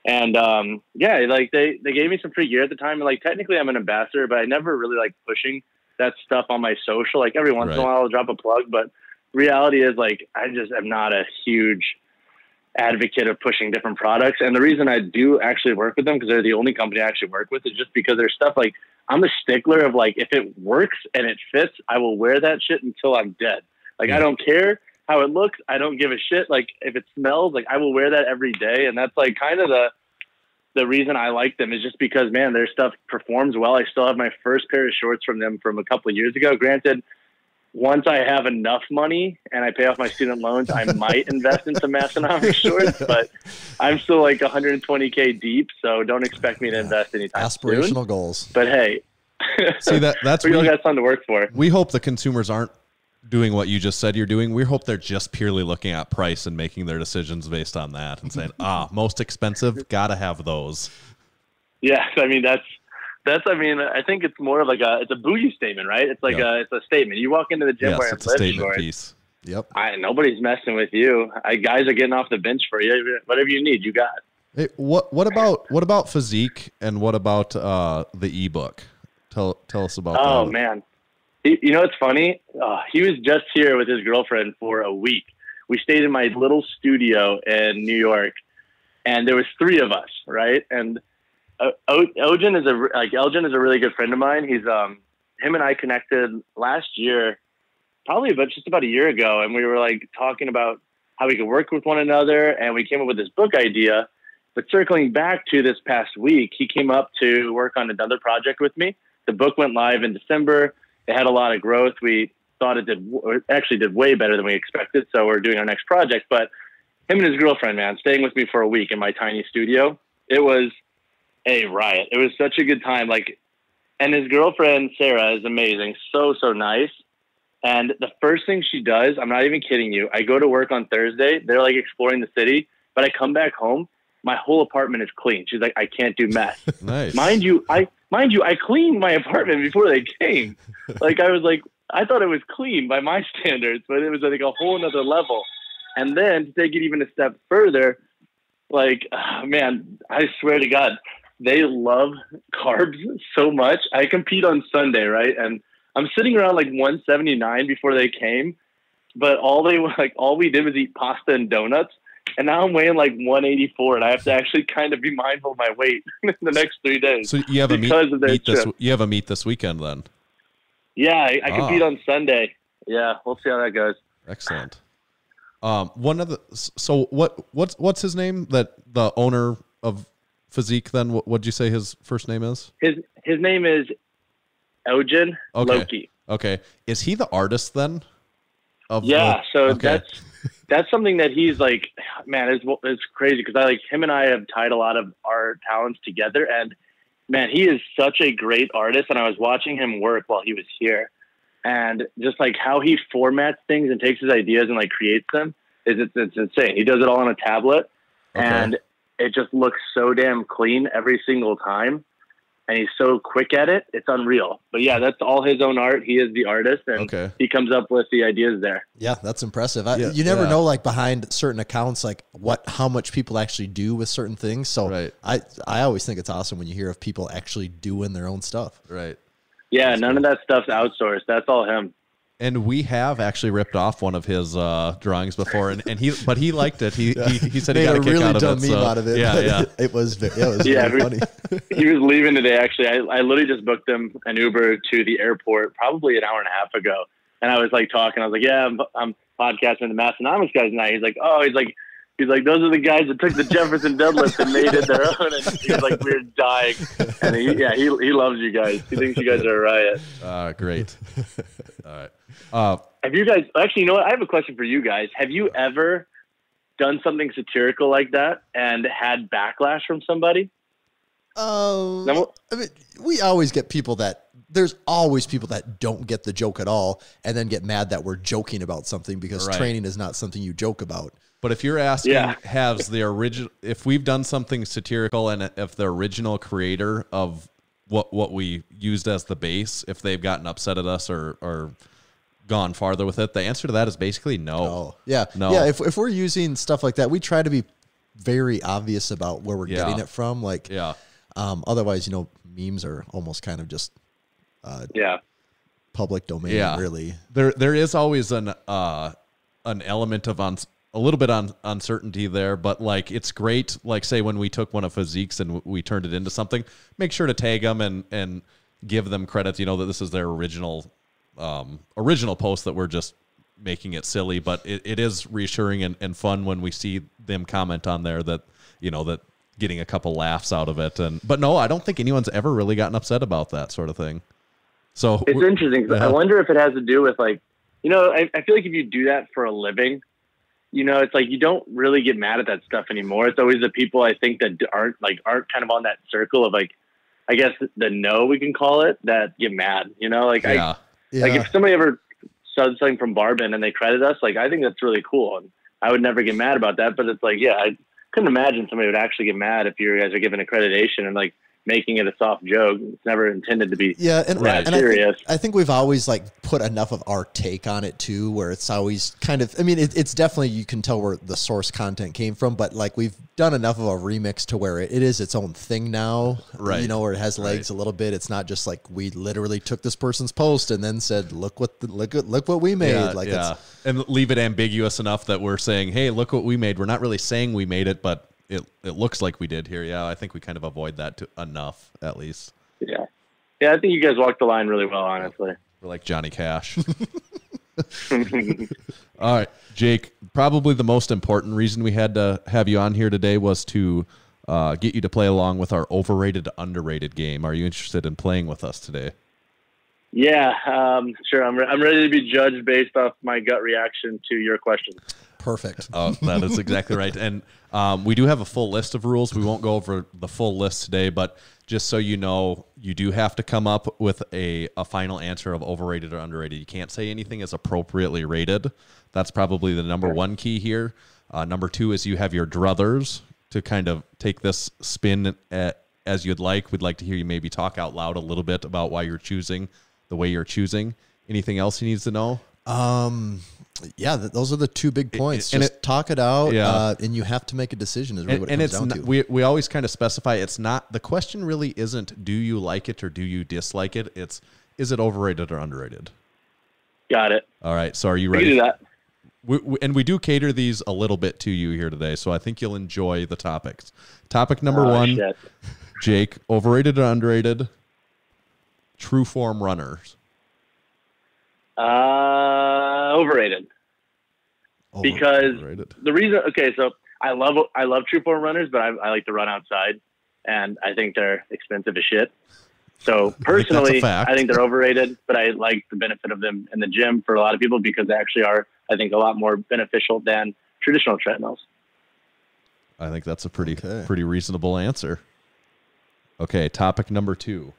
And like they gave me some free gear at the time. And like technically I'm an ambassador, but I never really like pushing that stuff on my social. Like every once in a while I'll drop a plug, but reality is like I just am not a huge advocate of pushing different products. And the reason I do actually work with them, because they're the only company I actually work with, is just because there's stuff like I'm a stickler of like if it works and it fits, I will wear that shit until I'm dead. Like I don't care how it looks. I don't give a shit. Like if it smells, like I will wear that every day. And that's like kind of the reason I like them is just because, man, their stuff performs well. I still have my first pair of shorts from them from a couple of years ago. Granted, once I have enough money and I pay off my student loans, I might invest in some Massenomics shorts, but I'm still like 120K deep. So don't expect me to invest anytime Aspirational soon. goals. But hey, See, that's we all got something to work for. We hope the consumers aren't doing what you just said you're doing. We hope they're just purely looking at price and making their decisions based on that and saying, most expensive, gotta have those. Yeah, I mean I think it's more of like it's a bougie statement, right? It's like it's a statement. You walk into the gym wearing it's a statement shorts. piece. Yep. Nobody's messing with you. Guys are getting off the bench for you. Whatever you need, you got. Hey, what about physique and what about the ebook? Tell us about that. Oh man, you know it's funny. He was just here with his girlfriend for a week. We stayed in my little studio in New York, and there was 3 of us, right? And Elgin is a really good friend of mine. He's him and I connected last year, probably just about a year ago, and we were like talking about how we could work with one another, and we came up with this book idea. But circling back to this past week, he came up to work on another project with me. The book went live in December. It had a lot of growth. We thought it actually did way better than we expected. So we're doing our next project. But him and his girlfriend, man, staying with me for a week in my tiny studio, it was a riot. It was such a good time. And his girlfriend, Sarah, is amazing. So nice. And the first thing she does, I'm not even kidding you, I go to work on Thursday. They're like exploring the city, but I come back home. My whole apartment is clean. She's like, I can't do mess. Nice. Mind you, I cleaned my apartment before they came. I thought it was clean by my standards, but it was like a whole nother level. And then to take it even a step further, man, I swear to God, they love carbs so much. I compete on Sunday, right? And I'm sitting around 179 before they came, but all we did was eat pasta and donuts. And now I'm weighing 184, and I have to actually kind of be mindful of my weight in the next 3 days. So you have you have a meet this weekend then? Yeah, I compete on Sunday. Yeah, we'll see how that goes. Excellent. What's his name? That the owner of Physique then? What'd you say his first name is? His name is Elgin Loki. Okay. Is he the artist then? That's something that he's man, it's crazy because him and I have tied a lot of our talents together, and man, he is such a great artist. And I was watching him work while he was here, and just how he formats things and takes his ideas and creates them it's insane. He does it all on a tablet, and it just looks so damn clean every single time. And he's so quick at it. It's unreal. But yeah, that's all his own art. He is the artist, and he comes up with the ideas there. Yeah, that's impressive. You never know, behind certain accounts, how much people actually do with certain things. So right. I always think it's awesome when you hear of people actually doing their own stuff. Right. Yeah, none of that stuff's outsourced. That's all him. And we have actually ripped off one of his drawings before, and he liked it. He said he got a kick really out of dumb it. meme out of it. Yeah. It was really funny. He was leaving today. Actually, I literally just booked him an Uber to the airport probably an hour and a half ago, and I was talking. I was like, "Yeah, I'm podcasting the Massenomics guys tonight." He's like, "Oh, he's like, those are the guys that took the Jefferson deadlift and made it their own." And he's like, we're dying. And he loves you guys. He thinks you guys are a riot. Great. All right. Have you guys, actually, you know what? I have a question for you guys. Have you ever done something satirical like that and had backlash from somebody? We always get there's always people that don't get the joke at all and then get mad that we're joking about something because training is not something you joke about. But if you're asking, if we've done something satirical and if the original creator of what we used as the base, if they've gotten upset at us or gone farther with it, the answer to that is basically no. No. Yeah. If we're using stuff like that, we try to be very obvious about where we're getting it from. Otherwise, memes are almost kind of just public domain. Really. There is always an element of a little bit on uncertainty there, but it's great. Say when we took one of Physique's and we turned it into something, make sure to tag them and give them credit. That this is their original post, that we're just making it silly, but it is reassuring and fun when we see them comment on there that that getting a couple laughs out of it. But no, I don't think anyone's ever really gotten upset about that sort of thing. So it's interesting. I wonder if it has to do with I feel like if you do that for a living, it's you don't really get mad at that stuff anymore. It's always the people I think that aren't kind of on that circle of I guess the no, we can call it, that get mad, you know, like like if somebody ever said something from BarBend and they credit us, like, I think that's really cool. And I would never get mad about that, but it's like, yeah, I couldn't imagine somebody would actually get mad if you guys are giving accreditation and like making it a soft joke. It's never intended to be serious. I think we've always like put enough of our take on it too, where it's always kind of, I mean, it's definitely, you can tell where the source content came from, but like we've done enough of a remix to where it is its own thing now, right? You know, where it has legs a little bit. It's not just like we literally took this person's post and then said, look what we made. And leave it ambiguous enough that we're saying, hey, look what we made. We're not really saying we made it, but it looks like we did here. Yeah, I think we kind of avoid that enough, at least. Yeah. Yeah, I think you guys walked the line really well, honestly. We're like Johnny Cash. All right, Jake, probably the most important reason we had to have you on here today was to get you to play along with our overrated, underrated game. Are you interested in playing with us today? Yeah, sure. I'm ready to be judged based off my gut reaction to your questions. Perfect. Oh, that is exactly right. And we do have a full list of rules. We won't go over the full list today, but just so you know, you do have to come up with a final answer of overrated or underrated. You can't say anything is appropriately rated. That's probably the number one key here. Number two is you have your druthers to kind of take this spin as you'd like. We'd like to hear you maybe talk out loud a little bit about why you're choosing the way you're choosing. Anything else he needs to know? Yeah, those are the two big points. Just talk it out, and you have to make a decision. Is really what it comes down to. We always kind of specify it's not, the question really isn't do you like it or do you dislike it. It's, is it overrated or underrated? Got it. All right. So are you ready? We can do that. And we do cater these a little bit to you here today, so I think you'll enjoy the topics. Topic number one, Jake, overrated or underrated? True form runners. Overrated. Because the reason, so I love true form runners, but I like to run outside, and I think they're expensive as shit. So personally, I think they're overrated, but I like the benefit of them in the gym for a lot of people because they actually are, I think, a lot more beneficial than traditional treadmills. I think that's a pretty reasonable answer. Okay, topic number two.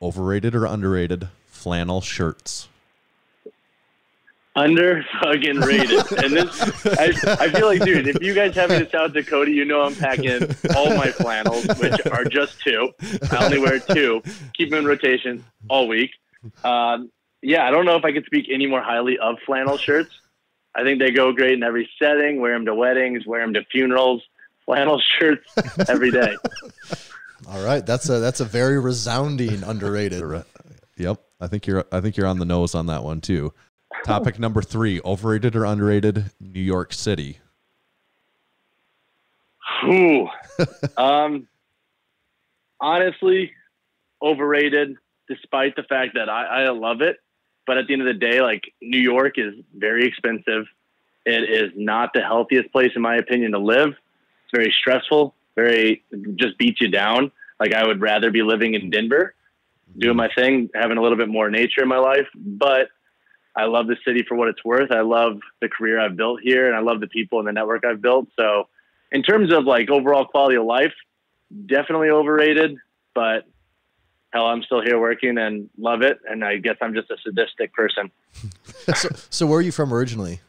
Overrated or underrated flannel shirts? Under fucking rated. And this, I feel like, dude, if you guys have me to South Dakota, you know I'm packing all my flannels, which are just two. I only wear two. Keep them in rotation all week. Yeah, I don't know if I could speak any more highly of flannel shirts. I think they go great in every setting. Wear them to weddings, wear them to funerals. Flannel shirts every day. All right, that's a very resounding underrated. Yep, I think you're on the nose on that one too. Topic number three: overrated or underrated New York City? Ooh, honestly, overrated. Despite the fact that I love it, but at the end of the day, like, New York is very expensive. It is not the healthiest place, in my opinion, to live. It's very stressful. Just beats you down. Like, I would rather be living in Denver, doing my thing, having a little bit more nature in my life. But I love the city for what it's worth. I love the career I've built here, and I love the people and the network I've built. So in terms of like overall quality of life, definitely overrated, but hell, I'm still here working and love it. And I guess I'm just a sadistic person. So where are you from originally?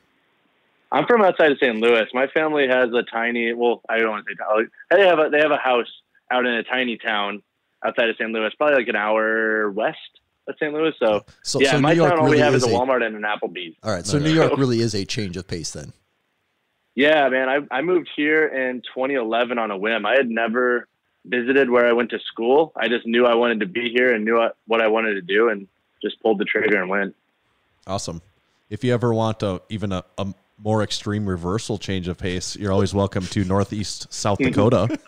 I'm from outside of St. Louis. My family has a tiny, well, I don't want to say tiny. They have a house out in a tiny town outside of St. Louis, probably like an hour west of St. Louis. So yeah, my town all we have is a Walmart and an Applebee's. All right. So New York really is a change of pace then. Yeah, man. I moved here in 2011 on a whim. I had never visited where I went to school. I just knew I wanted to be here and knew what I wanted to do and just pulled the trigger and went. Awesome. If you ever want even a more extreme reversal change of pace, you're always welcome to Northeast South Dakota.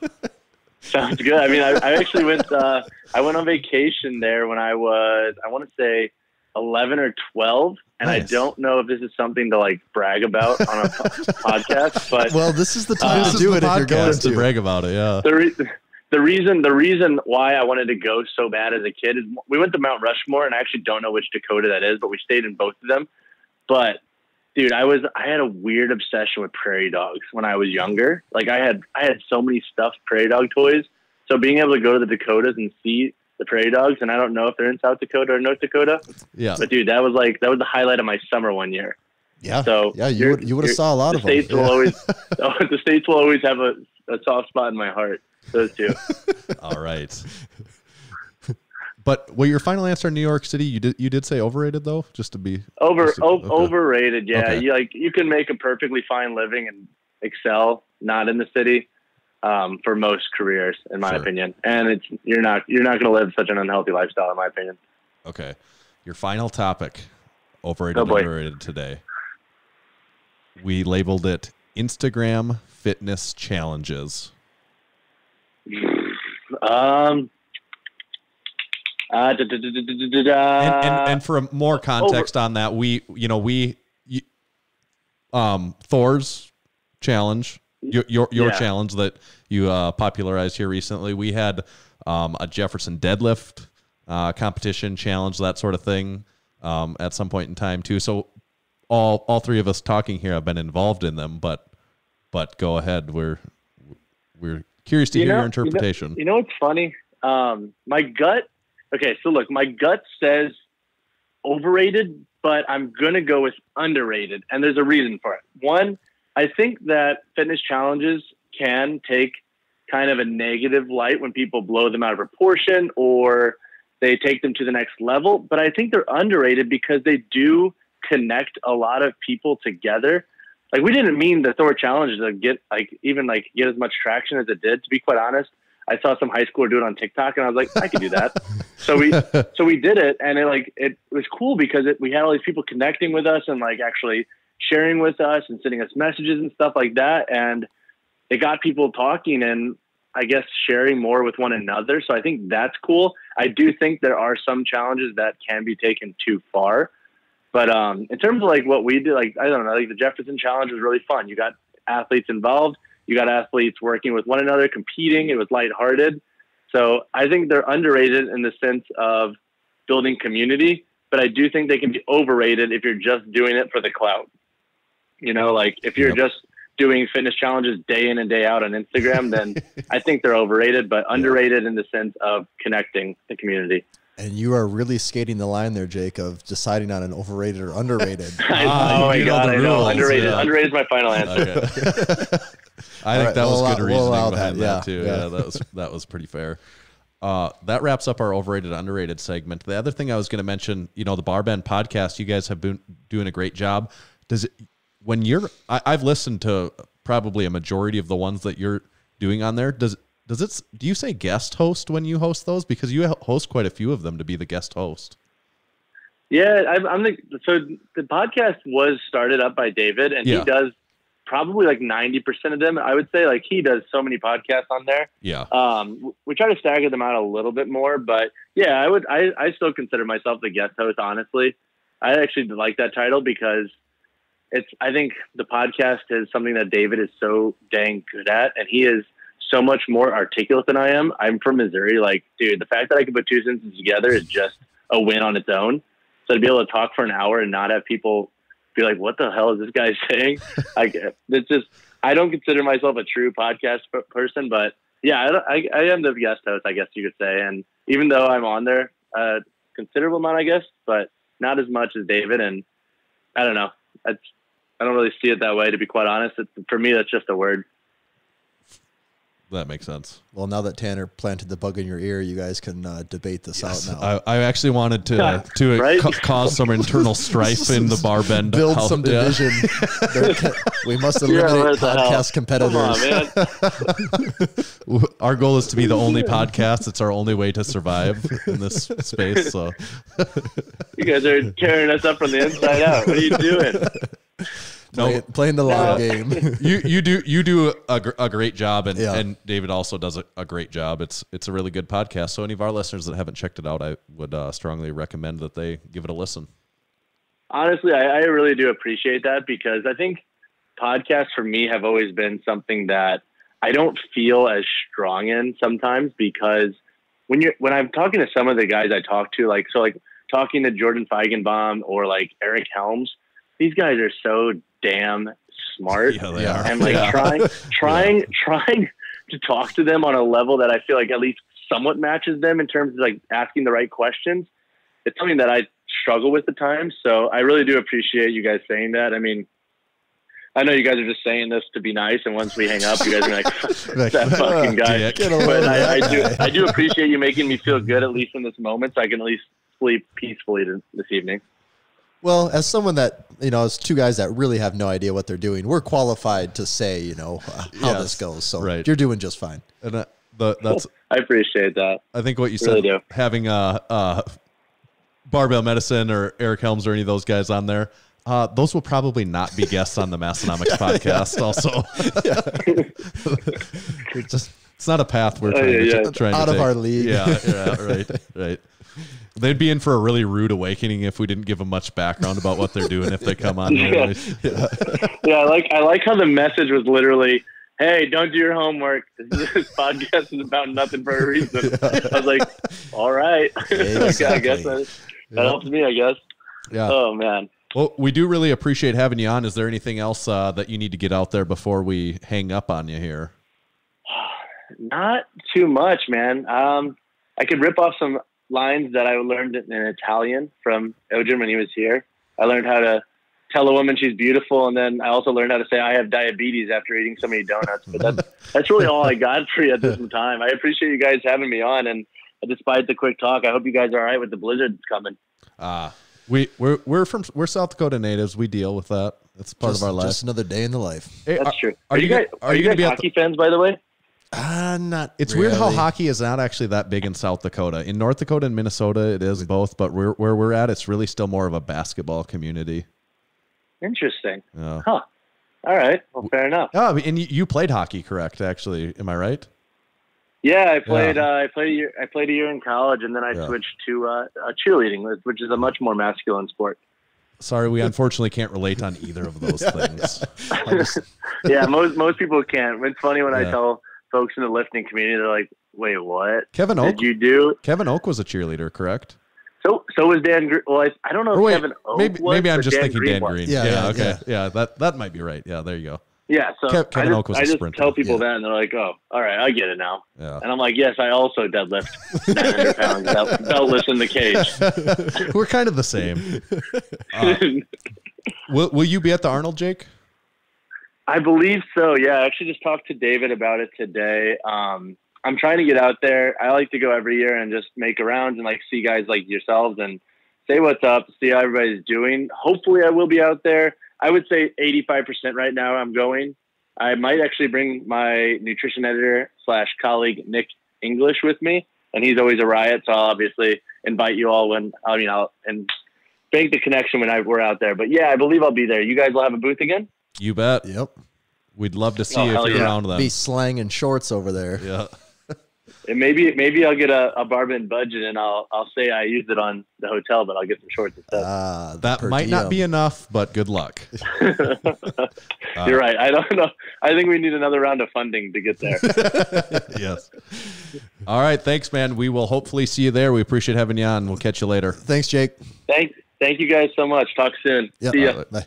Sounds good. I mean, I actually went on vacation there when I was, I want to say 11 or 12. And nice. I don't know if this is something to like brag about on a podcast, but well, this is the time to do it if you're going to brag about it. Yeah. The reason why I wanted to go so bad as a kid is we went to Mount Rushmore, and I actually don't know which Dakota that is, but we stayed in both of them. But dude, I had a weird obsession with prairie dogs when I was younger. Like I had so many stuffed prairie dog toys So being able to go to the Dakotas and see the prairie dogs, and I don't know if they're in South Dakota or North Dakota. Yeah. But dude, that was the highlight of my summer one year. Yeah. So yeah, you would have saw a lot of them. The States will always have a soft spot in my heart. Those two. All right. But your final answer in New York City, you did say overrated though, just to be overrated. Yeah, Okay. you can make a perfectly fine living and excel not in the city for most careers, in my opinion. And you're not going to live such an unhealthy lifestyle, in my opinion. Okay, your final topic, overrated, underrated today. We labeled it Instagram fitness challenges. And for more context on that, Thor's challenge, your challenge that you popularized here recently, we had a Jefferson deadlift competition challenge, that sort of thing, at some point in time too. So all three of us talking here have been involved in them, but go ahead. We're curious to hear your interpretation. You know what's funny? My gut. Okay, so look, my gut says overrated, but I'm going to go with underrated. And there's a reason for it. One, I think that fitness challenges can take kind of a negative light when people blow them out of proportion or they take them to the next level. But I think they're underrated because they do connect a lot of people together. Like, we didn't mean the Thor challenge to get as much traction as it did, to be quite honest. I saw some high schooler do it on TikTok, and I was like, I could do that. so we did it, and it was cool because we had all these people connecting with us and like actually sharing with us and sending us messages and stuff like that, and it got people talking and I guess sharing more with one another. So I think that's cool. I do think there are some challenges that can be taken too far, but in terms of like what we did, like I don't know, like the Jefferson challenge was really fun. You got athletes involved. You got athletes working with one another, competing. It was lighthearted. So I think they're underrated in the sense of building community, but I do think they can be overrated if you're just doing it for the clout. Like if you're just doing fitness challenges day in and day out on Instagram, then I think they're overrated, but underrated in the sense of connecting the community. And you are really skating the line there, Jake, of deciding on an overrated or underrated. Oh my God, I know. Underrated. Yeah. Underrated is my final answer. Okay. I think that was good reasoning behind that too. Yeah, that was pretty fair. That wraps up our overrated, underrated segment. The other thing I was going to mention, the BarBend podcast, you guys have been doing a great job. I've listened to probably a majority of the ones that you're doing on there. Do you say guest host when you host those? Because you host quite a few of them to be the guest host. Yeah, so the podcast was started up by David, and he does probably like 90% of them. I would say like he does so many podcasts on there. Yeah. We try to stagger them out a little bit more, but yeah, I still consider myself the guest host. Honestly, I actually like that title because I think the podcast is something that David is so dang good at, and he is so much more articulate than I am. I'm from Missouri. Like, dude, the fact that I can put two sentences together is just a win on its own. So to be able to talk for an hour and not have people be like, what the hell is this guy saying? I don't consider myself a true podcast person, but yeah, I am the guest host, I guess you could say. And even though I'm on there a considerable amount, I guess, but not as much as David. And I don't know. I don't really see it that way, to be quite honest. For me, that's just a word. That makes sense. Well, now that Tanner planted the bug in your ear, you guys can debate this out now. I actually wanted to right? Cause some internal strife in the BarBend. Build some division. We must eliminate podcast competitors. Come on, man. Our goal is to be the only podcast. It's our only way to survive in this space. So you guys are tearing us up from the inside out. What are you doing? Playing the long game. You do a great job, and David also does a great job. It's a really good podcast. So any of our listeners that haven't checked it out, I would strongly recommend that they give it a listen. Honestly, I really do appreciate that, because I think podcasts for me have always been something that I don't feel as strong in sometimes, because when I'm talking to some of the guys I talk to, like talking to Jordan Feigenbaum or like Eric Helms, these guys are so damn smart. Yeah, they are. And like trying to talk to them on a level that I feel like at least somewhat matches them in terms of like asking the right questions. It's something that I struggle with at times. So I really do appreciate you guys saying that. I mean, I know you guys are just saying this to be nice, and once we hang up, you guys are like, that fucking guy. But I do appreciate you making me feel good, at least in this moment, so I can at least sleep peacefully this evening. Well, as someone that, as two guys that really have no idea what they're doing, we're qualified to say, how this goes. So you're doing just fine. And that's I appreciate that. I think what you said, really having Barbell Medicine or Eric Helms or any of those guys on there, those will probably not be guests on the Massenomics podcast. Also, it's not a path we're trying to out of our league. Yeah, right. They'd be in for a really rude awakening if we didn't give them much background about what they're doing if they come on. Yeah, I like how the message was literally, "Hey, don't do your homework. This podcast is about nothing for a reason." I was like, "All right, Exactly. I guess that helps me. I guess." Yeah. Oh man. Well, we do really appreciate having you on. Is there anything else that you need to get out there before we hang up on you here? Not too much, man. I could rip off some lines that I learned in Italian from Ogen when he was here. I learned how to tell a woman she's beautiful, and then I also learned how to say I have diabetes after eating so many donuts. But that's really all I got for you at this time. I appreciate you guys having me on, and despite the quick talk, I hope you guys are all right with the blizzard that's coming. We're South Dakota natives. We deal with that. It's part of our life. Just another day in the life. Hey, That's true. Are you guys hockey fans, by the way? Not. It's really. weird how hockey is not actually that big in South Dakota. In North Dakota and Minnesota, it is both. But where we're at, it's really still more of a basketball community. Interesting. Yeah. Huh. All right. Well, fair enough. Oh, and you played hockey, correct? Actually, am I right? Yeah, I played. I played a year in college, and then I switched to cheerleading, which is a much more masculine sport. Sorry, we unfortunately can't relate on either of those things. Yeah, most people can't. It's funny when I tell folks in the lifting community, they're like, "Wait, what? Kevin Oak? Did you do?" Kevin Oak was a cheerleader, correct? So was Dan. Well, I don't know if Kevin Oak maybe I'm was, just Dan thinking Green Dan was. Green. Yeah, Okay. Yeah, that might be right. Yeah, there you go. Yeah, so Kevin Oak was a I just sprinter. tell people that, and they're like, "Oh, all right, I get it now." Yeah. And I'm like, "Yes, I also deadlift 900 pounds, beltless in the cage." We're kind of the same. Will you be at the Arnold, Jake? I believe so. Yeah, I actually just talked to David about it today. I'm trying to get out there. I like to go every year and just make rounds and like see guys like yourselves and say what's up, see how everybody's doing. Hopefully, I will be out there. I would say 85% right now I'm going. I might actually bring my nutrition editor / colleague, Nick English, with me. And he's always a riot. So I'll obviously invite you all I'll make the connection when we're out there. But yeah, I believe I'll be there. You guys will have a booth again? You bet. Yep. We'd love to see you if you're around then. Be slanging shorts over there. Yeah. And maybe I'll get a BarBend budget and I'll say I used it on the hotel, but I'll get some shorts instead. That might not be enough, but good luck. You're right. I don't know. I think we need another round of funding to get there. Yes. All right. Thanks, man. We will hopefully see you there. We appreciate having you on. We'll catch you later. Thanks, Jake. Thank you guys so much. Talk soon. Yep. See ya. Bye.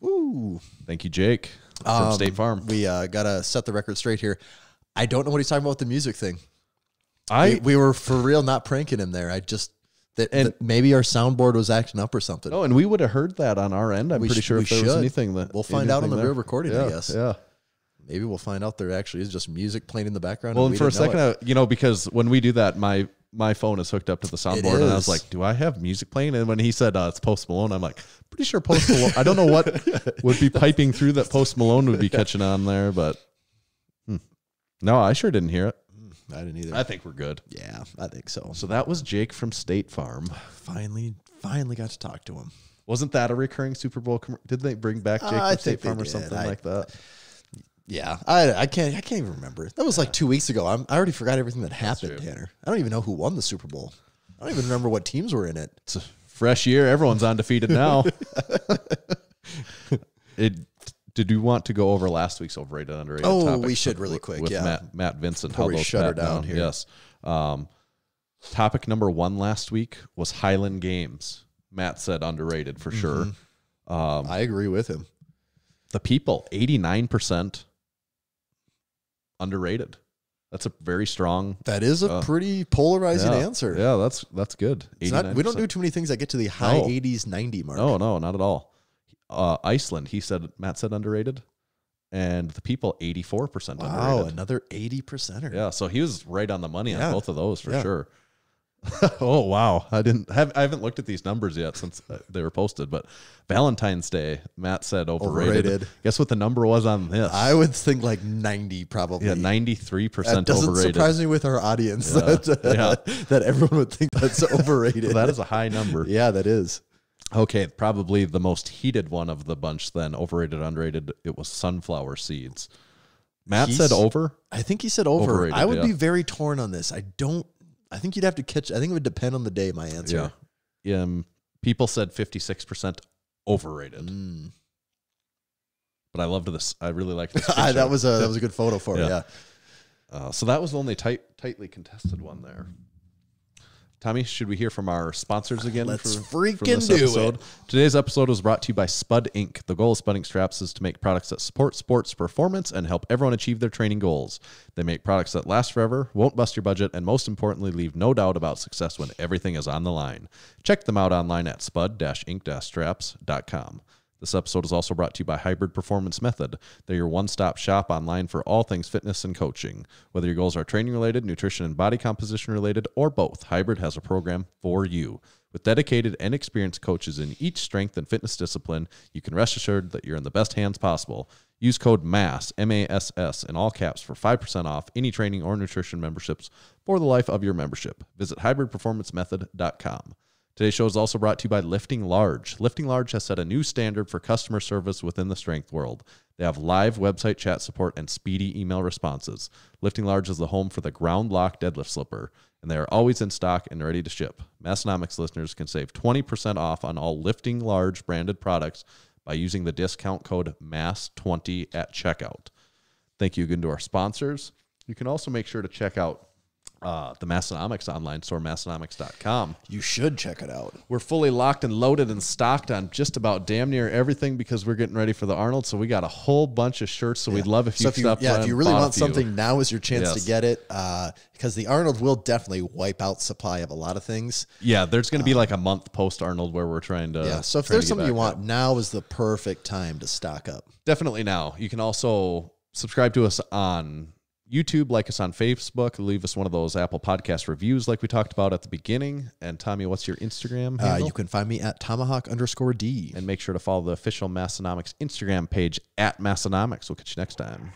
Woo. Thank you, Jake, from State Farm. We got to set the record straight here. I don't know what he's talking about with the music thing. We were for real not pranking him there. Maybe our soundboard was acting up or something. Oh, and we would have heard that on our end. I'm pretty sure if there was anything that we'll find out on the real recording, I guess. Yeah. Maybe we'll find out there actually is just music playing in the background. Well, and for a second, because when we do that, my phone is hooked up to the soundboard, and I was like, "Do I have music playing?" And when he said it's Post Malone, I'm like, "Pretty sure Post Malone." I don't know what would be piping through that Post Malone would be catching on there, but no, I sure didn't hear it. I didn't either. I think we're good. Yeah, I think so. So that was Jake from State Farm. Finally got to talk to him. Wasn't that a recurring Super Bowl? Did they bring back Jake from State Farm or something like that? Yeah, I can't even remember. That was like 2 weeks ago. I already forgot everything that happened, Tanner. I don't even know who won the Super Bowl. I don't even remember what teams were in it. It's a fresh year. Everyone's undefeated now. Did you want to go over last week's overrated, underrated topics? We should really quick, with Matt Vincent. Before we shut her down here. Yes. Topic number 1 last week was Highland Games. Matt said underrated for sure. I agree with him. The people, 89%. underrated. That's a very strong. That is a pretty polarizing answer. Yeah, that's good. We don't do too many things that get to the high 80s, 90 mark. No, not at all. Iceland, Matt said underrated. And the people, 84% Wow, underrated. another 80%er. Yeah, so he was right on the money on both of those for sure. Oh, wow. I haven't looked at these numbers yet since they were posted, but Valentine's Day, Matt said overrated. Guess what the number was on this? I would think like 90 probably. Yeah, 93% that doesn't overrated. surprise me with our audience that everyone would think that's overrated. That is a high number. Yeah, that is. Okay, probably the most heated one of the bunch then, overrated, underrated, it was sunflower seeds. Matt said over? I think he said over. Overrated, I would be very torn on this. I think you'd have to catch. I think it would depend on the day, my answer. Yeah. People said 56% overrated. But I loved this. I really liked this picture. that was a good photo for it, yeah. So that was the only tightly contested one there. Tommy, should we hear from our sponsors again? Let's for freaking this do episode? it. Today's episode was brought to you by Spud Inc. The goal of Spudding Straps is to make products that support sports performance and help everyone achieve their training goals. They make products that last forever, won't bust your budget, and most importantly, leave no doubt about success when everything is on the line. Check them out online at spud-ink-straps.com. This episode is also brought to you by Hybrid Performance Method. They're your one-stop shop online for all things fitness and coaching. Whether your goals are training-related, nutrition and body composition-related, or both, Hybrid has a program for you. With dedicated and experienced coaches in each strength and fitness discipline, you can rest assured that you're in the best hands possible. Use code MASS, M-A-S-S, in all caps for 5% off any training or nutrition memberships for the life of your membership. Visit hybridperformancemethod.com. Today's show is also brought to you by Lifting Large. Lifting Large has set a new standard for customer service within the strength world. They have live website chat support and speedy email responses. Lifting Large is the home for the Ground Lock deadlift slipper, and they are always in stock and ready to ship. Massenomics listeners can save 20% off on all Lifting Large branded products by using the discount code MASS20 at checkout. Thank you again to our sponsors. You can also make sure to check out the Massenomics online store, Massenomics.com. You should check it out. We're fully locked and loaded and stocked on just about damn near everything because we're getting ready for the Arnold. So we got a whole bunch of shirts. So we'd love if you stopped by. If you really want something, now is your chance to get it because the Arnold will definitely wipe out supply of a lot of things. Yeah, there's going to be like a month post Arnold where we're trying to. Yeah, so if there's something you want, now is the perfect time to stock up. Definitely now. You can also subscribe to us on YouTube, like us on Facebook, leave us one of those Apple Podcast reviews like we talked about at the beginning. And Tommy, what's your Instagram handle? You can find me at Tomahawk_D. And make sure to follow the official Massenomics Instagram page at Massenomics. We'll catch you next time.